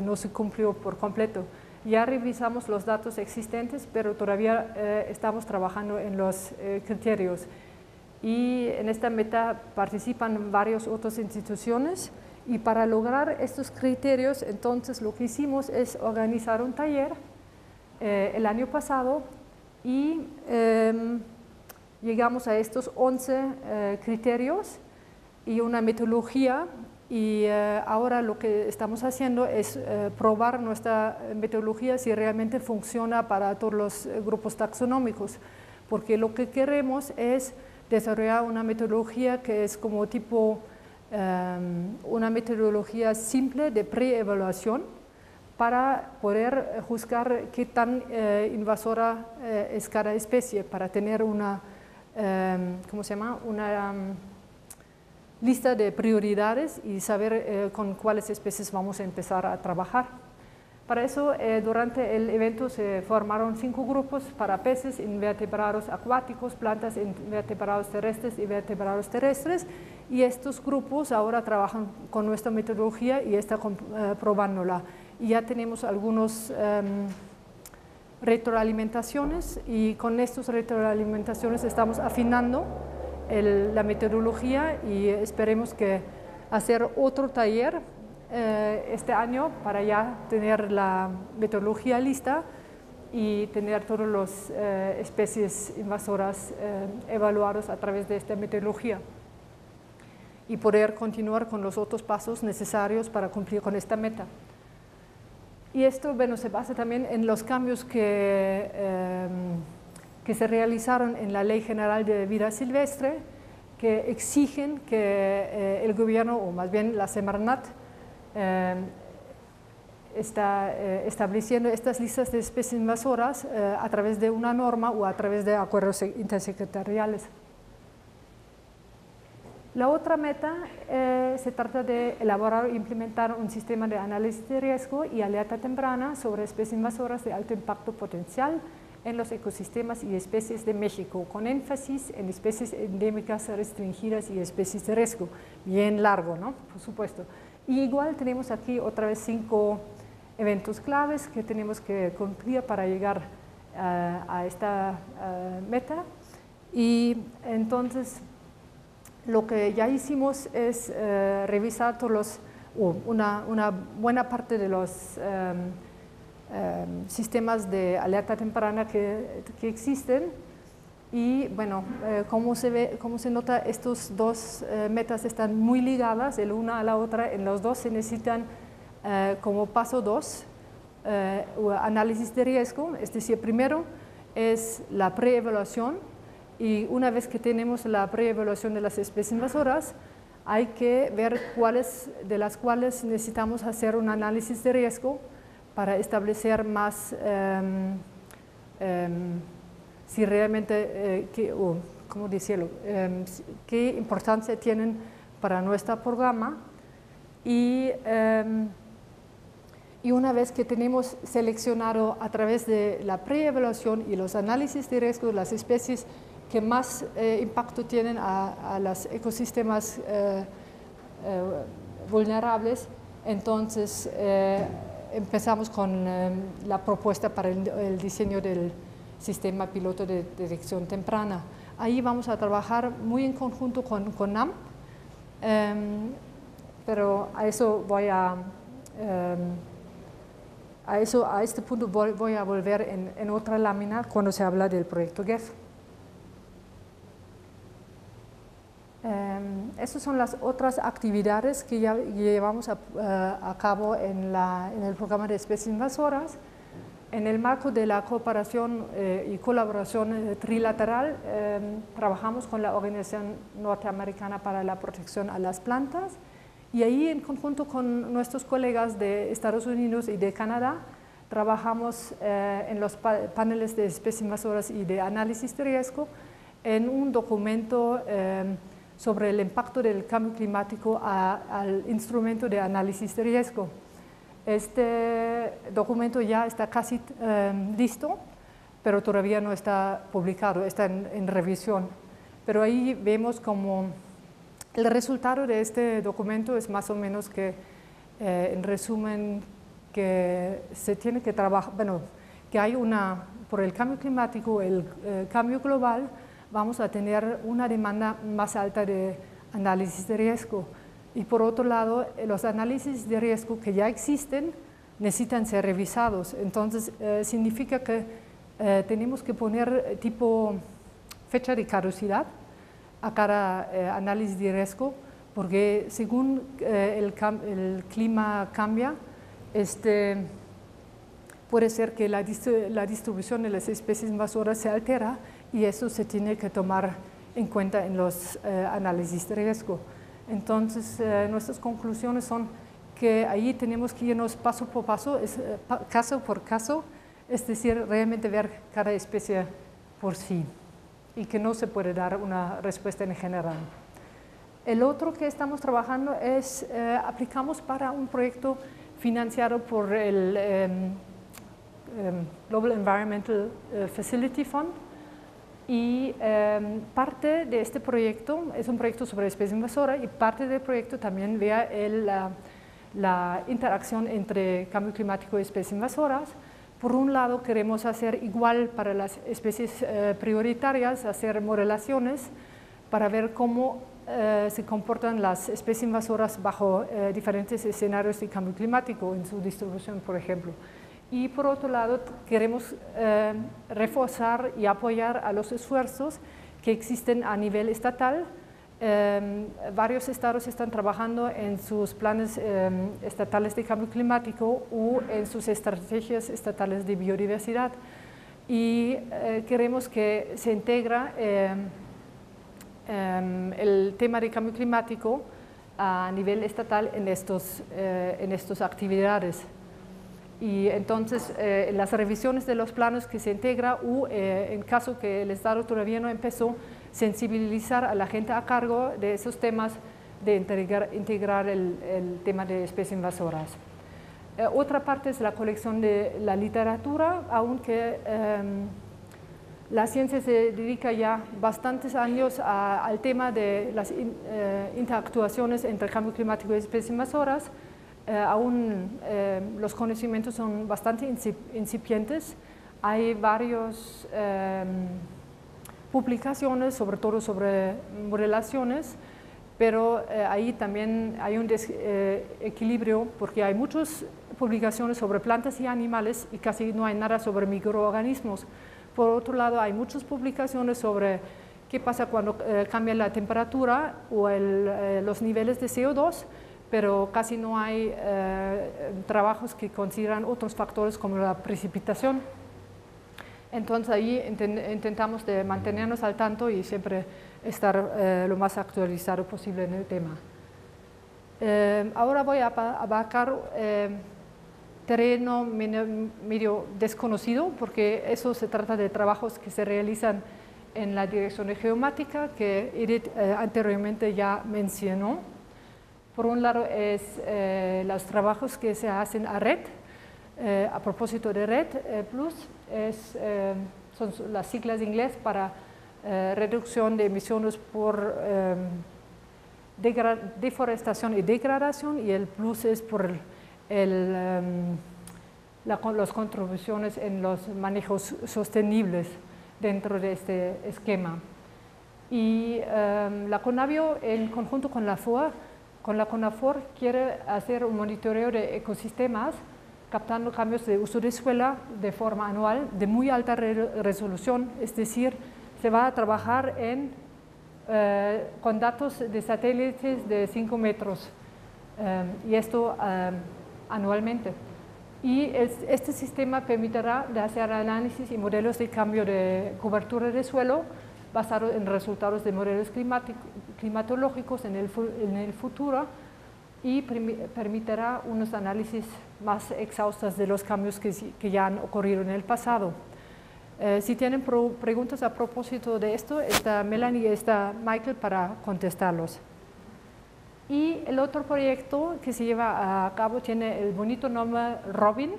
no se cumplió por completo. Ya revisamos los datos existentes, pero todavía estamos trabajando en los criterios. Y en esta meta participan varias otras instituciones, y para lograr estos criterios, entonces lo que hicimos es organizar un taller el año pasado, y llegamos a estos 11 criterios y una metodología. Y ahora lo que estamos haciendo es probar nuestra metodología si realmente funciona para todos los grupos taxonómicos, porque lo que queremos es desarrollar una metodología que es como tipo una metodología simple de preevaluación para poder juzgar qué tan invasora es cada especie, para tener una, ¿cómo se llama?, una lista de prioridades y saber con cuáles especies vamos a empezar a trabajar. Para eso, durante el evento se formaron 5 grupos para peces, invertebrados acuáticos, plantas, invertebrados terrestres y vertebrados terrestres, y estos grupos ahora trabajan con nuestra metodología y están probándola. Y ya tenemos algunos retroalimentaciones, y con estas retroalimentaciones estamos afinando la metodología, y esperemos que hacer otro taller este año para ya tener la metodología lista y tener todas las especies invasoras evaluadas a través de esta metodología, y poder continuar con los otros pasos necesarios para cumplir con esta meta. Y esto, bueno, se basa también en los cambios que se realizaron en la Ley General de Vida Silvestre, que exigen que el gobierno, o más bien la Semarnat, está estableciendo estas listas de especies invasoras a través de una norma o a través de acuerdos intersecretariales. La otra meta se trata de elaborar e implementar un sistema de análisis de riesgo y alerta temprana sobre especies invasoras de alto impacto potencial en los ecosistemas y especies de México, con énfasis en especies endémicas restringidas y especies de riesgo. Bien largo, ¿no? Por supuesto. Y igual tenemos aquí otra vez 5 eventos claves que tenemos que cumplir para llegar a esta meta. Y entonces lo que ya hicimos es revisar una buena parte de los sistemas de alerta temprana que existen. Y bueno, como se nota, estos dos metas están muy ligadas el una a la otra. En los dos se necesitan como paso 2 análisis de riesgo, es decir, primero es la preevaluación, y una vez que tenemos la preevaluación de las especies invasoras, hay que ver cuáles de las cuales necesitamos hacer un análisis de riesgo para establecer más si realmente, ¿cómo decirlo? Qué importancia tienen para nuestro programa. Y una vez que tenemos seleccionado a través de la preevaluación y los análisis de riesgo las especies que más impacto tienen a los ecosistemas vulnerables, entonces empezamos con la propuesta para el diseño del sistema piloto de detección temprana. Ahí vamos a trabajar muy en conjunto con NAMP, pero a eso voy a este punto voy a volver en otra lámina cuando se habla del proyecto GEF. Estas son las otras actividades que ya llevamos a cabo en el programa de especies invasoras. En el marco de la cooperación y colaboración trilateral, trabajamos con la Organización Norteamericana para la Protección a las Plantas, y ahí en conjunto con nuestros colegas de Estados Unidos y de Canadá, trabajamos en los paneles de especies invasoras y de análisis de riesgo en un documento sobre el impacto del cambio climático al instrumento de análisis de riesgo. Este documento ya está casi listo, pero todavía no está publicado, está en revisión. Pero ahí vemos como el resultado de este documento es más o menos que, en resumen, que se tiene que trabajar, bueno, que hay por el cambio climático, el cambio global, vamos a tener una demanda más alta de análisis de riesgo. Y por otro lado, los análisis de riesgo que ya existen necesitan ser revisados. Entonces, significa que tenemos que poner tipo fecha de caducidad a cada análisis de riesgo, porque según el clima cambia, puede ser que la distribución de las especies invasoras se altera, y eso se tiene que tomar en cuenta en los análisis de riesgo. Entonces, nuestras conclusiones son que ahí tenemos que irnos paso por paso, caso por caso, es decir, realmente ver cada especie por sí, y que no se puede dar una respuesta en general. El otro que estamos trabajando es, aplicamos para un proyecto financiado por el Global Environmental Facility Fund, y parte de este proyecto es un proyecto sobre especies invasoras, y parte del proyecto también vea la interacción entre cambio climático y especies invasoras. Por un lado, queremos hacer igual para las especies prioritarias, hacer modelaciones para ver cómo se comportan las especies invasoras bajo diferentes escenarios de cambio climático en su distribución, por ejemplo. Y por otro lado, queremos reforzar y apoyar a los esfuerzos que existen a nivel estatal. Varios estados están trabajando en sus planes estatales de cambio climático o en sus estrategias estatales de biodiversidad, y queremos que se integra el tema de cambio climático a nivel estatal en estas actividades. Y entonces las revisiones de los planos que se integra, o en caso que el Estado todavía no empezó, sensibilizar a la gente a cargo de esos temas, de integrar el tema de especies invasoras. Otra parte es la colección de la literatura, aunque la ciencia se dedica ya bastantes años al tema de las interactuaciones entre cambio climático y especies invasoras. Aún los conocimientos son bastante incipientes. Hay varias publicaciones, sobre todo sobre modelaciones, pero ahí también hay un desequilibrio porque hay muchas publicaciones sobre plantas y animales y casi no hay nada sobre microorganismos. Por otro lado, hay muchas publicaciones sobre qué pasa cuando cambia la temperatura o los niveles de CO2, pero casi no hay trabajos que consideran otros factores como la precipitación. Entonces ahí intentamos de mantenernos al tanto y siempre estar lo más actualizado posible en el tema. Ahora voy a abarcar terreno medio desconocido, porque eso se trata de trabajos que se realizan en la dirección de geomática, que Edith anteriormente ya mencionó. Por un lado es los trabajos que se hacen a RED. A propósito de RED Plus, son las siglas en inglés para reducción de emisiones por deforestación y degradación, y el Plus es por las contribuciones en los manejos sostenibles dentro de este esquema. Y la CONAVIO, en conjunto con la FOA, con la CONAFOR, quiere hacer un monitoreo de ecosistemas captando cambios de uso de suelo de forma anual de muy alta resolución, es decir, se va a trabajar con datos de satélites de 5 metros y esto anualmente. Y este sistema permitirá de hacer análisis y modelos de cambio de cobertura de suelo basados en resultados de modelos climatológicos en el futuro, y permitirá unos análisis más exhaustos de los cambios que ya han ocurrido en el pasado. Si tienen preguntas a propósito de esto, está Melanie y está Michael para contestarlos. Y el otro proyecto que se lleva a cabo tiene el bonito nombre Robin.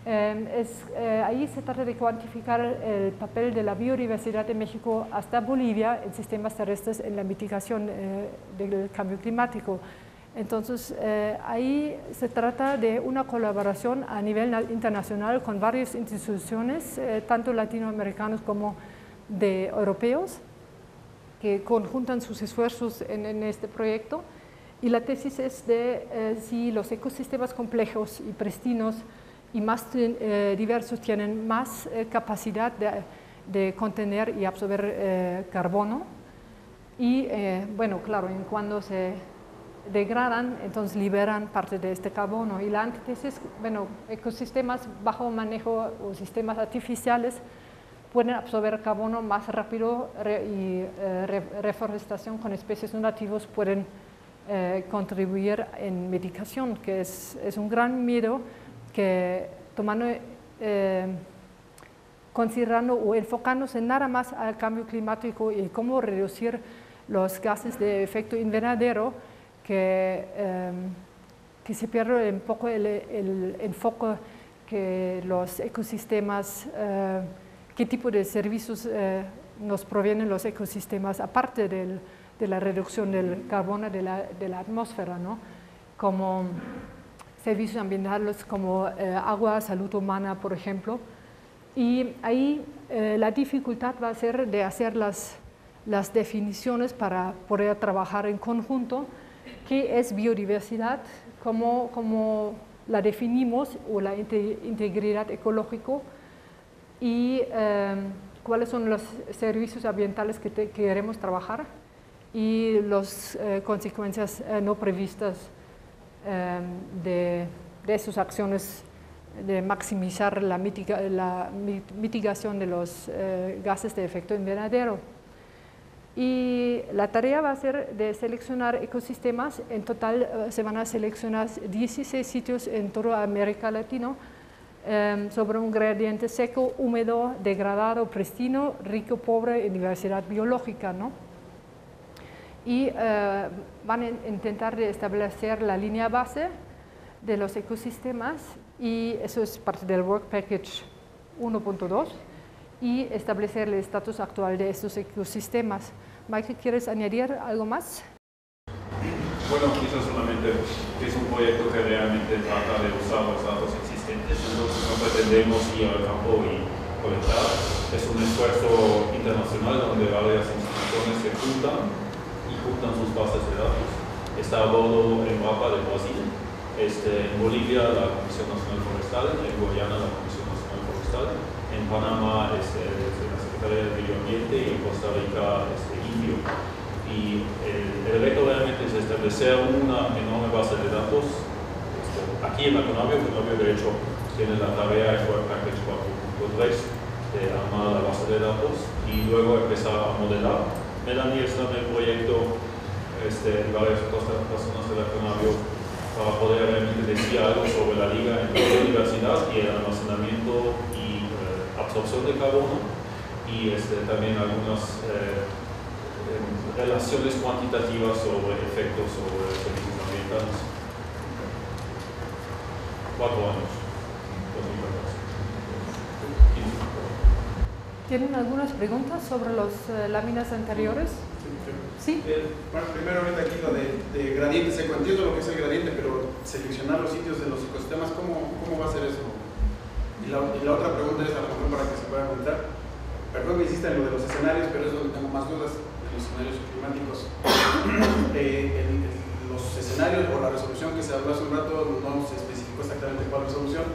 Ahí se trata de cuantificar el papel de la biodiversidad de México hasta Bolivia en sistemas terrestres en la mitigación del cambio climático. Entonces, ahí se trata de una colaboración a nivel internacional con varias instituciones, tanto latinoamericanos como europeos, que conjuntan sus esfuerzos en este proyecto. Y la tesis es de si los ecosistemas complejos y pristinos y más diversos tienen más capacidad de contener y absorber carbono. Y, bueno, claro, en cuando se degradan, entonces liberan parte de este carbono. Y la antítesis, bueno, ecosistemas bajo manejo o sistemas artificiales pueden absorber carbono más rápido y reforestación con especies no nativas pueden contribuir en mitigación, que es un gran miedo que tomando, considerando o enfocándose nada más al cambio climático y cómo reducir los gases de efecto invernadero, que se pierde un poco el enfoque que los ecosistemas, qué tipo de servicios nos provienen los ecosistemas, aparte de la reducción del carbono de la atmósfera, ¿no? Como servicios ambientales como agua, salud humana, por ejemplo. Y ahí la dificultad va a ser de hacer las definiciones para poder trabajar en conjunto. ¿Qué es biodiversidad? ¿Cómo la definimos? O la integridad ecológica. Y cuáles son los servicios ambientales que queremos trabajar y las consecuencias no previstas de esas acciones de maximizar la mitigación de los gases de efecto invernadero. Y la tarea va a ser de seleccionar ecosistemas. En total se van a seleccionar 16 sitios en toda América Latina sobre un gradiente seco, húmedo, degradado, pristino, rico, pobre en diversidad biológica, ¿no? Y van a intentar establecer la línea base de los ecosistemas, y eso es parte del Work Package 1.2, y establecer el estatus actual de estos ecosistemas. Michael, ¿quieres añadir algo más? Bueno, quizás solamente que es un proyecto que realmente trata de usar los datos existentes, entonces no pretendemos ir al campo y colectar. Es un esfuerzo internacional donde varias instituciones se juntan y juntan sus bases de datos. Está a bordo en MAPA de Brasil, en Bolivia la Comisión Nacional Forestal, en Guyana la Comisión Nacional Forestal, en Panamá la Secretaría del Medio Ambiente y en Costa Rica INVIO. Y el reto realmente es establecer una enorme base de datos aquí en la CONAVIO. CONAVIO de hecho tiene la tarea en Work Package 4.3 de armar la base de datos y luego empezar a modelar. Melanie está en el proyecto y varias otras personas de la CONAVIO para poder realmente decir algo sobre la liga entre la biodiversidad y el almacenamiento y absorción de carbono y también algunas relaciones cuantitativas sobre efectos sobre servicios ambientales. 4 años. 2014. ¿Tienen algunas preguntas sobre las láminas anteriores? Sí. Bueno, primero ahorita aquí lo de gradiente seco, entiendo lo que es el gradiente, pero seleccionar los sitios de los ecosistemas, ¿cómo va a ser eso? Y la otra pregunta es, a lo mejor para que se pueda comentar, perdón que insista en lo de los escenarios, pero es donde tengo más dudas, en los escenarios climáticos. Los escenarios o la resolución que se habló hace un rato no se especificó exactamente cuál resolución,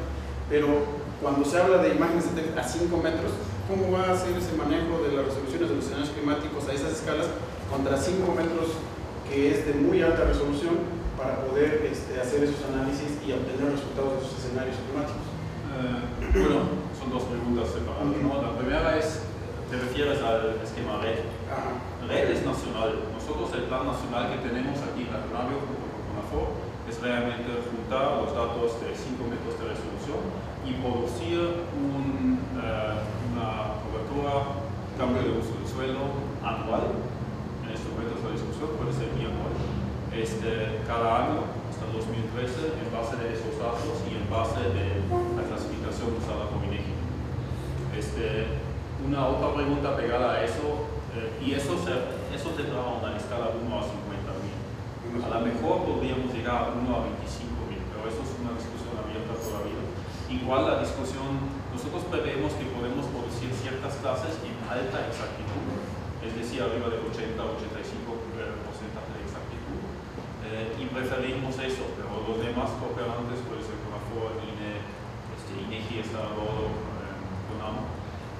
pero cuando se habla de imágenes a 5 metros, ¿cómo va a ser ese manejo de las resoluciones de los escenarios climáticos a esas escalas contra 5 metros que es de muy alta resolución para poder hacer esos análisis y obtener resultados de esos escenarios climáticos? Bueno, son dos preguntas separadas, ¿no? La primera es, te refieres al esquema RED. RED es nacional. Nosotros el plan nacional que tenemos aquí en la CONAVIO junto con CONAFOR es realmente juntar los datos de 5 metros de resolución y producir una cobertura, cambio de uso del suelo anual. En estos momentos la discusión puede ser bianual. Cada año hasta 2013 en base de esos datos y en base de la clasificación usada por INEGI. Una otra pregunta pegada a eso, y eso tendrá una escala 1 a 50.000. A lo mejor podríamos llegar a 1 a 25.000, pero eso es una discusión abierta todavía. Igual la discusión, nosotros preveemos que podemos producir ciertas clases en alta exactitud, es decir, arriba de 80-85% de exactitud, y preferimos eso, pero los demás cooperantes, puede ser CONAFOR, INEGI está a bordo, CONAMO,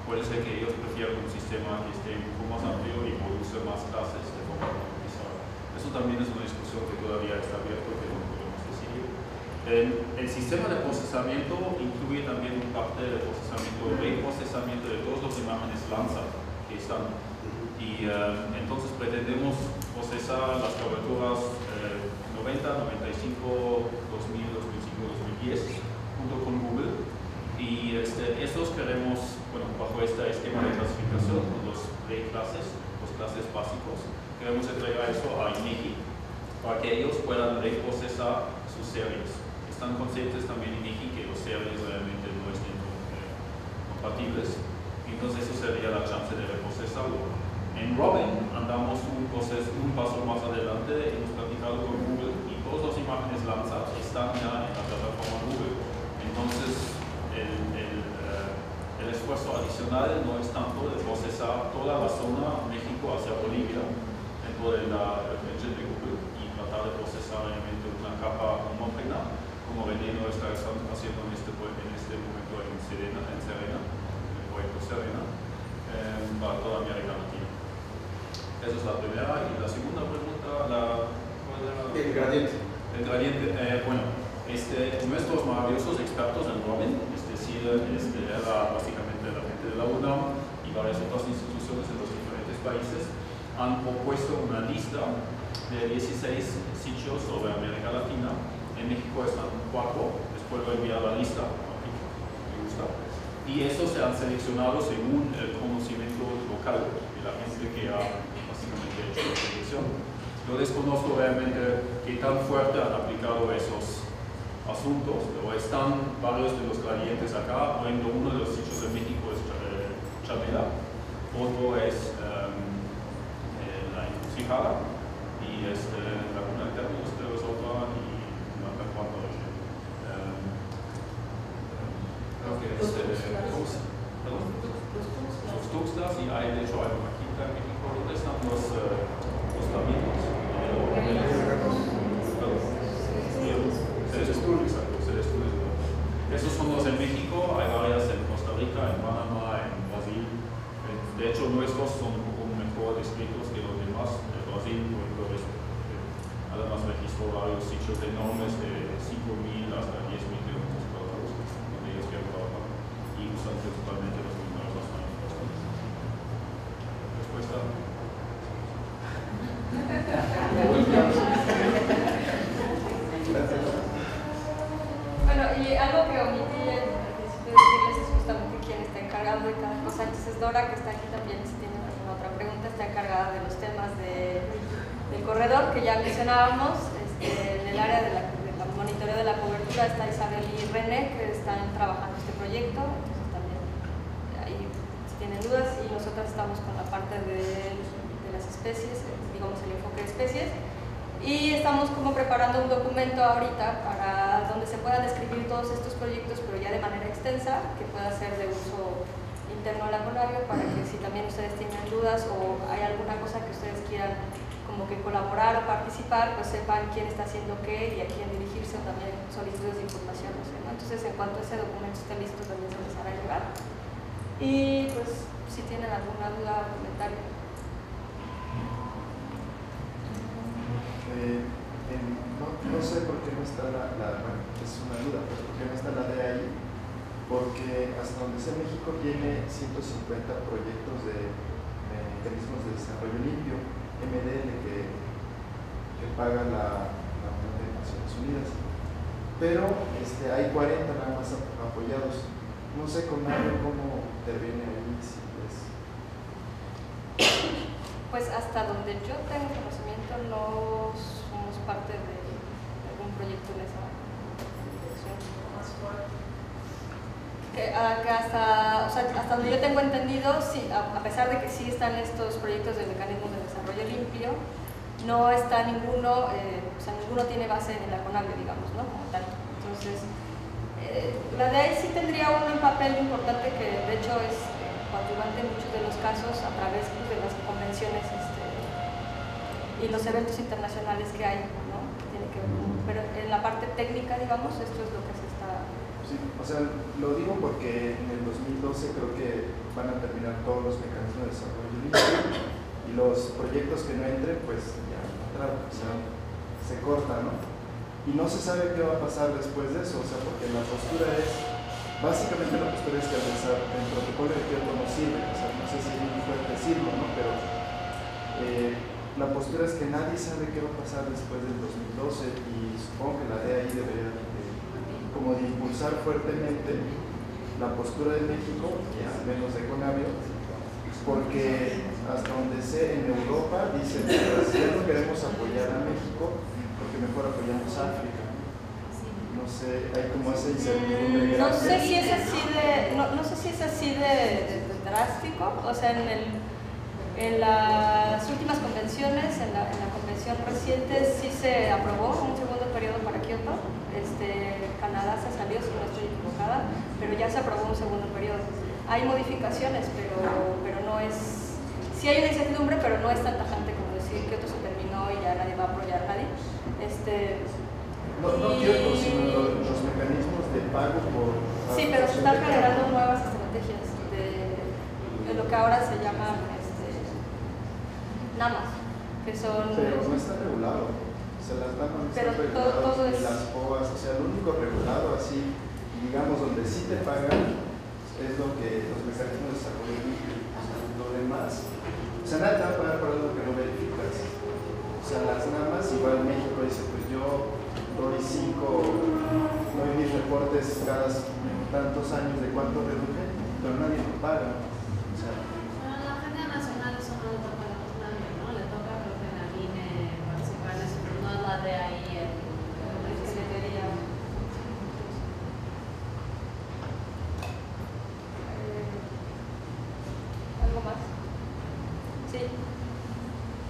puede ser que ellos prefieran un sistema que esté un poco más amplio y produce más clases de forma automatizada. Eso también es una discusión que todavía está abierta, que no podemos decidir. El sistema de procesamiento incluye también un parte de procesamiento, reprocesamiento de todas las imágenes Landsat que están. Y entonces pretendemos procesar las coberturas 90, 95, 2000, 2005, 2010 junto con Google. Y esos queremos, bueno, bajo este esquema de clasificación con los clases básicos, queremos entregar eso a INEGI para que ellos puedan reprocesar sus series. Están conscientes también INEGI que los series realmente no estén compatibles, entonces eso sería la chance de reprocesarlo. En Robin andamos un paso más adelante, hemos platicado con Google y todas las imágenes Landsat están ya en la plataforma Google. Entonces el esfuerzo adicional no es tanto de procesar toda la zona México hacia Bolivia dentro de la engine de Google y tratar de procesar realmente una capa homogénea como Veneno está haciendo en este momento en Serena, en el proyecto Serena, para toda América Latina. Esa es la primera. Y la segunda pregunta, el gradiente. El gradiente, bueno, nuestros maravillosos expertos en Robin, era básicamente la gente de la UNAM y varias otras instituciones en los diferentes países, han propuesto una lista de 16 sitios sobre América Latina. En México están 4, les puedo enviar la lista, me gusta. Y esos se han seleccionado según el conocimiento local de la gente que ha básicamente hecho la selección. Yo desconozco realmente qué tan fuerte han aplicado esos asuntos, pero están varios de los gradientes acá. Por ejemplo, uno de los sitios de México es Chabela, otro es la Encrucijada y Laguna de Termos, pero es otra, y no me acuerdo. Creo que es los Tuxtlas, y de hecho hay una quinta en México. ¿Dónde están los tabinos? en Panamá, en Brasil. De hecho, nuestros son un poco mejor descritos que los demás. Brasil, por ejemplo, además registró varios sitios enormes de 5.000 hasta 10.000 kilómetros cuadrados donde ellos quieren trabajar y usan principalmente los números nacionales. Respuesta. Bueno, y algo que omití al principio de decirles es justamente quién está encargado de cada cosa. Entonces Dora, que está aquí también, si tiene alguna otra pregunta, está encargada de los temas del corredor que ya mencionábamos. En el área de la monitoreo de la cobertura está Isabel y René, que están trabajando este proyecto. Entonces también ahí si tienen dudas, y nosotros estamos con la parte de las especies, digamos el enfoque de especies. Y estamos como preparando un documento ahorita para donde se puedan describir todos estos proyectos, pero ya de manera extensa, que pueda ser de uso interno a la Conavio, para que si también ustedes tienen dudas o hay alguna cosa que ustedes quieran como que colaborar o participar, pues sepan quién está haciendo qué y a quién dirigirse, o también solicitudes de información, no sé, ¿no? Entonces, en cuanto ese documento esté listo, también se les hará llegar. Y pues, si tienen alguna duda o comentario. No sé por qué no está bueno, es una duda, pero por qué no está la DAI, porque hasta donde sé México tiene 150 proyectos de mecanismos de desarrollo limpio, MDL, que paga la Unión de Naciones Unidas, pero hay 40 nada más apoyados. No sé con Mario cómo interviene ahí, si es... Pues hasta donde yo tengo conocimiento no somos parte de algún proyecto en esa dirección. Hasta donde yo tengo entendido, sí, a pesar de que sí están estos proyectos de mecanismos de desarrollo limpio, no está ninguno, ninguno tiene base en la Conavio, digamos, ¿no? Como tal. Entonces, la de ahí sí tendría un papel importante que de hecho es coadyuvante en muchos de los casos a través de las convenciones y los eventos internacionales que hay, ¿no? Tiene que ver pero en la parte técnica, digamos, esto es lo que se está... Sí, o sea, lo digo porque en el 2012 creo que van a terminar todos los mecanismos de desarrollo limpio y los proyectos que no entren, pues ya entraron, o sea, se corta, ¿no? Y no se sabe qué va a pasar después de eso, o sea, porque la postura es, básicamente la postura es que el protocolo de Kioto no sirve, o sea, no sé si es muy fuerte decirlo, ¿no? Pero la postura es que nadie sabe qué va a pasar después del 2012 y supongo que la DAI debería como de impulsar fuertemente la postura de México, y al menos de Conavio, porque hasta donde sé en Europa dicen que ya no queremos apoyar a México porque mejor apoyamos a África. No sé, hay como esa incertidumbre. No sé si es así no sé si es así de drástico, o sea, en las últimas convenciones, en la convención reciente sí se aprobó un segundo periodo para Kioto. Canadá se salió, si no estoy equivocada, pero ya se aprobó un segundo periodo. Hay modificaciones, pero no es... Sí hay una incertidumbre, pero no es tan tajante como decir Kioto se terminó y ya nadie va a apoyar a nadie. No Kioto, sino los mecanismos de pago por... Sí, pero se están generando nuevas estrategias de lo que ahora se llama NAMAs, que son... Pero no está regulado. O sea, las NAMAs no están reguladas, todo es... las POAs, o sea, lo único regulado así, digamos, donde sí te pagan, es lo que los mecanismos de desarrollo limpio. O sea, lo demás, o sea, nadie te va a pagar por algo que no verificas. O sea, las NAMAs, igual México dice, pues yo doy mis reportes cada tantos años de cuánto reduje, pero nadie me paga. O sea, la agenda nacional eso no le toca a la Conavio, ¿no? Le toca creo que la INE participar en eso, pero no es la de ahí el secretaría. ¿Algo más? Sí.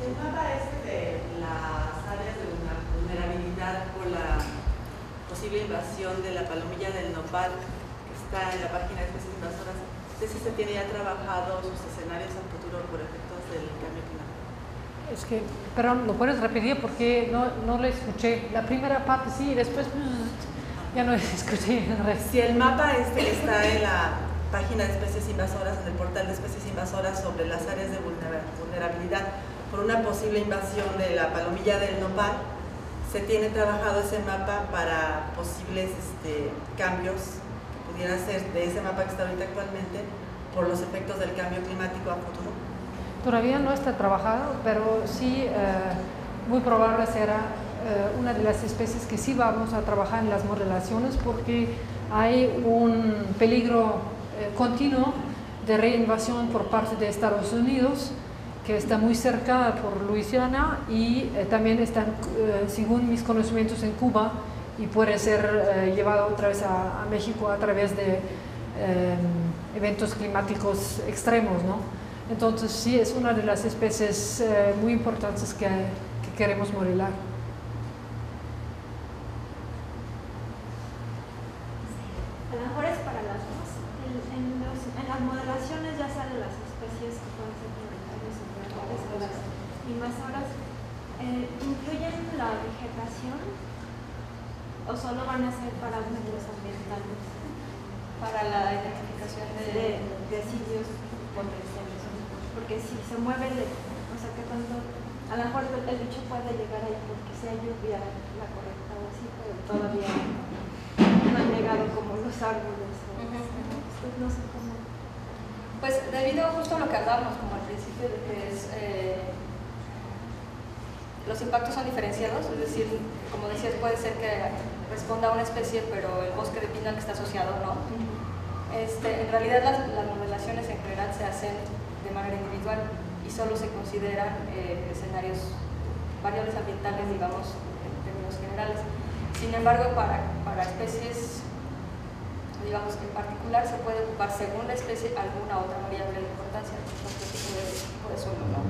El mapa de las áreas de vulnerabilidad por la posible invasión de la palomilla del nopal, que está en la página de especies invasoras, ¿ese se tiene ya trabajado sus escenarios a futuro por efectos del cambio climático? Es que, perdón, ¿lo puedes repetir? Porque no lo escuché. La primera parte sí, y después ya no escuché el resto. Si el mapa está en la página de especies invasoras, en el portal de especies invasoras, sobre las áreas de vulnerabilidad por una posible invasión de la palomilla del nopal. Se tiene trabajado ese mapa para posibles cambios que pudieran ser de ese mapa que está ahorita actualmente por los efectos del cambio climático a futuro. Todavía no está trabajado, pero sí muy probable será una de las especies que sí vamos a trabajar en las modelaciones, porque hay un peligro continuo de reinvasión por parte de Estados Unidos, que está muy cerca por Luisiana, y también están, según mis conocimientos, en Cuba, y puede ser llevado otra vez a México a través de eventos climáticos extremos, ¿no? Entonces sí, es una de las especies muy importantes que queremos modelar. A lo mejor es para las dos. En las modelaciones ya salen las especies que pueden ser prioritarias o las invasoras. ¿Incluyen la vegetación o solo van a ser parámetros ambientales? Para la identificación de sitios potenciales. Porque si se mueve, o sea, que tanto, a lo mejor el bicho puede llegar ahí porque sea lluvia la correcta o así, pero todavía no han llegado como los árboles. No sé cómo. Pues debido justo a lo que hablábamos como al principio de que es los impactos son diferenciados, es decir, como decías, puede ser que responda a una especie, pero el bosque de pino al que está asociado no. En realidad las modelaciones en general se hacen de manera individual y solo se consideran escenarios, variables ambientales, digamos, en términos generales. Sin embargo, para especies, digamos que en particular, se puede ocupar según la especie alguna otra variable de importancia, por ejemplo, tipo de suelo, ¿no?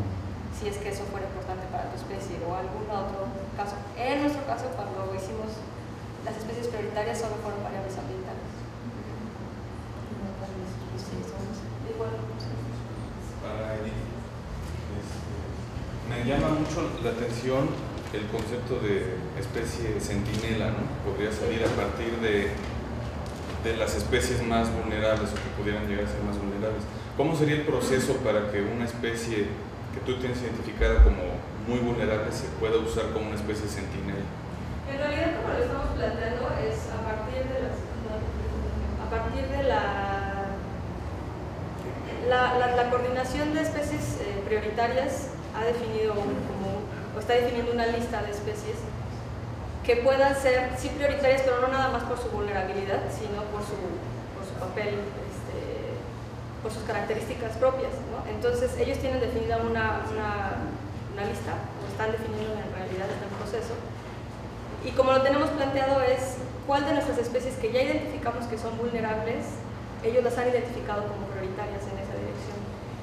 Si es que eso fuera importante para tu especie o algún otro caso. En nuestro caso, cuando hicimos las especies prioritarias, solo fueron variables ambientales. Para Edith, me llama mucho la atención el concepto de especie centinela, ¿no? Podría salir a partir de las especies más vulnerables o que pudieran llegar a ser más vulnerables. ¿Cómo sería el proceso para que una especie que tú tienes identificada como muy vulnerable se pueda usar como una especie centinela? En realidad, como lo estamos planteando, es a partir de la coordinación de especies prioritarias ha definido o está definiendo una lista de especies que puedan ser sí prioritarias, pero no nada más por su vulnerabilidad, sino por su papel, por sus características propias, ¿no? Entonces ellos tienen definida una lista, o están definiendo en realidad, está en proceso. Y como lo tenemos planteado es cuál de nuestras especies que ya identificamos que son vulnerables, ellos las han identificado como prioritarias en esa dirección.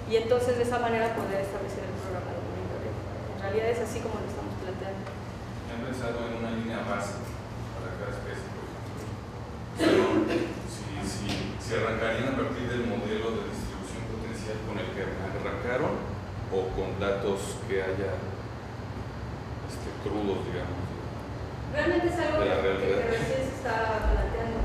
Y entonces de esa manera poder establecer el programa de monitoreo. En realidad es así como lo estamos planteando. ¿Han pensado en una línea base para cada especie, por ejemplo? Si arrancarían a partir del modelo de distribución potencial con el que arrancaron o con datos que haya crudos, digamos. Realmente es algo que recién se está planteando,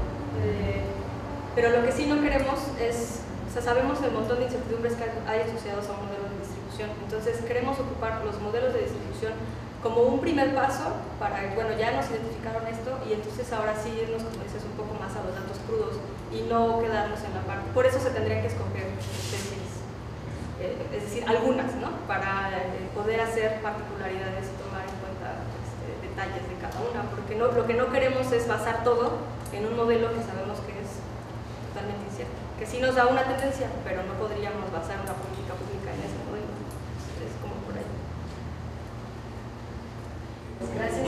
pero lo que sí no queremos es, o sea, sabemos el montón de incertidumbres que hay asociados a un modelo de distribución, entonces queremos ocupar los modelos de distribución como un primer paso para, bueno, ya nos identificaron esto y entonces ahora sí irnos, como dices, un poco más a los datos crudos y no quedarnos en la parte. Por eso se tendrían que escoger especies, es decir, algunas, ¿no? Para poder hacer particularidades y tomar en cuenta detalles de cada una, porque lo que no queremos es basar todo en un modelo que sabemos que es totalmente incierto, que sí nos da una tendencia, pero no podríamos basar una política pública en ese modelo. Es como por ahí. Gracias.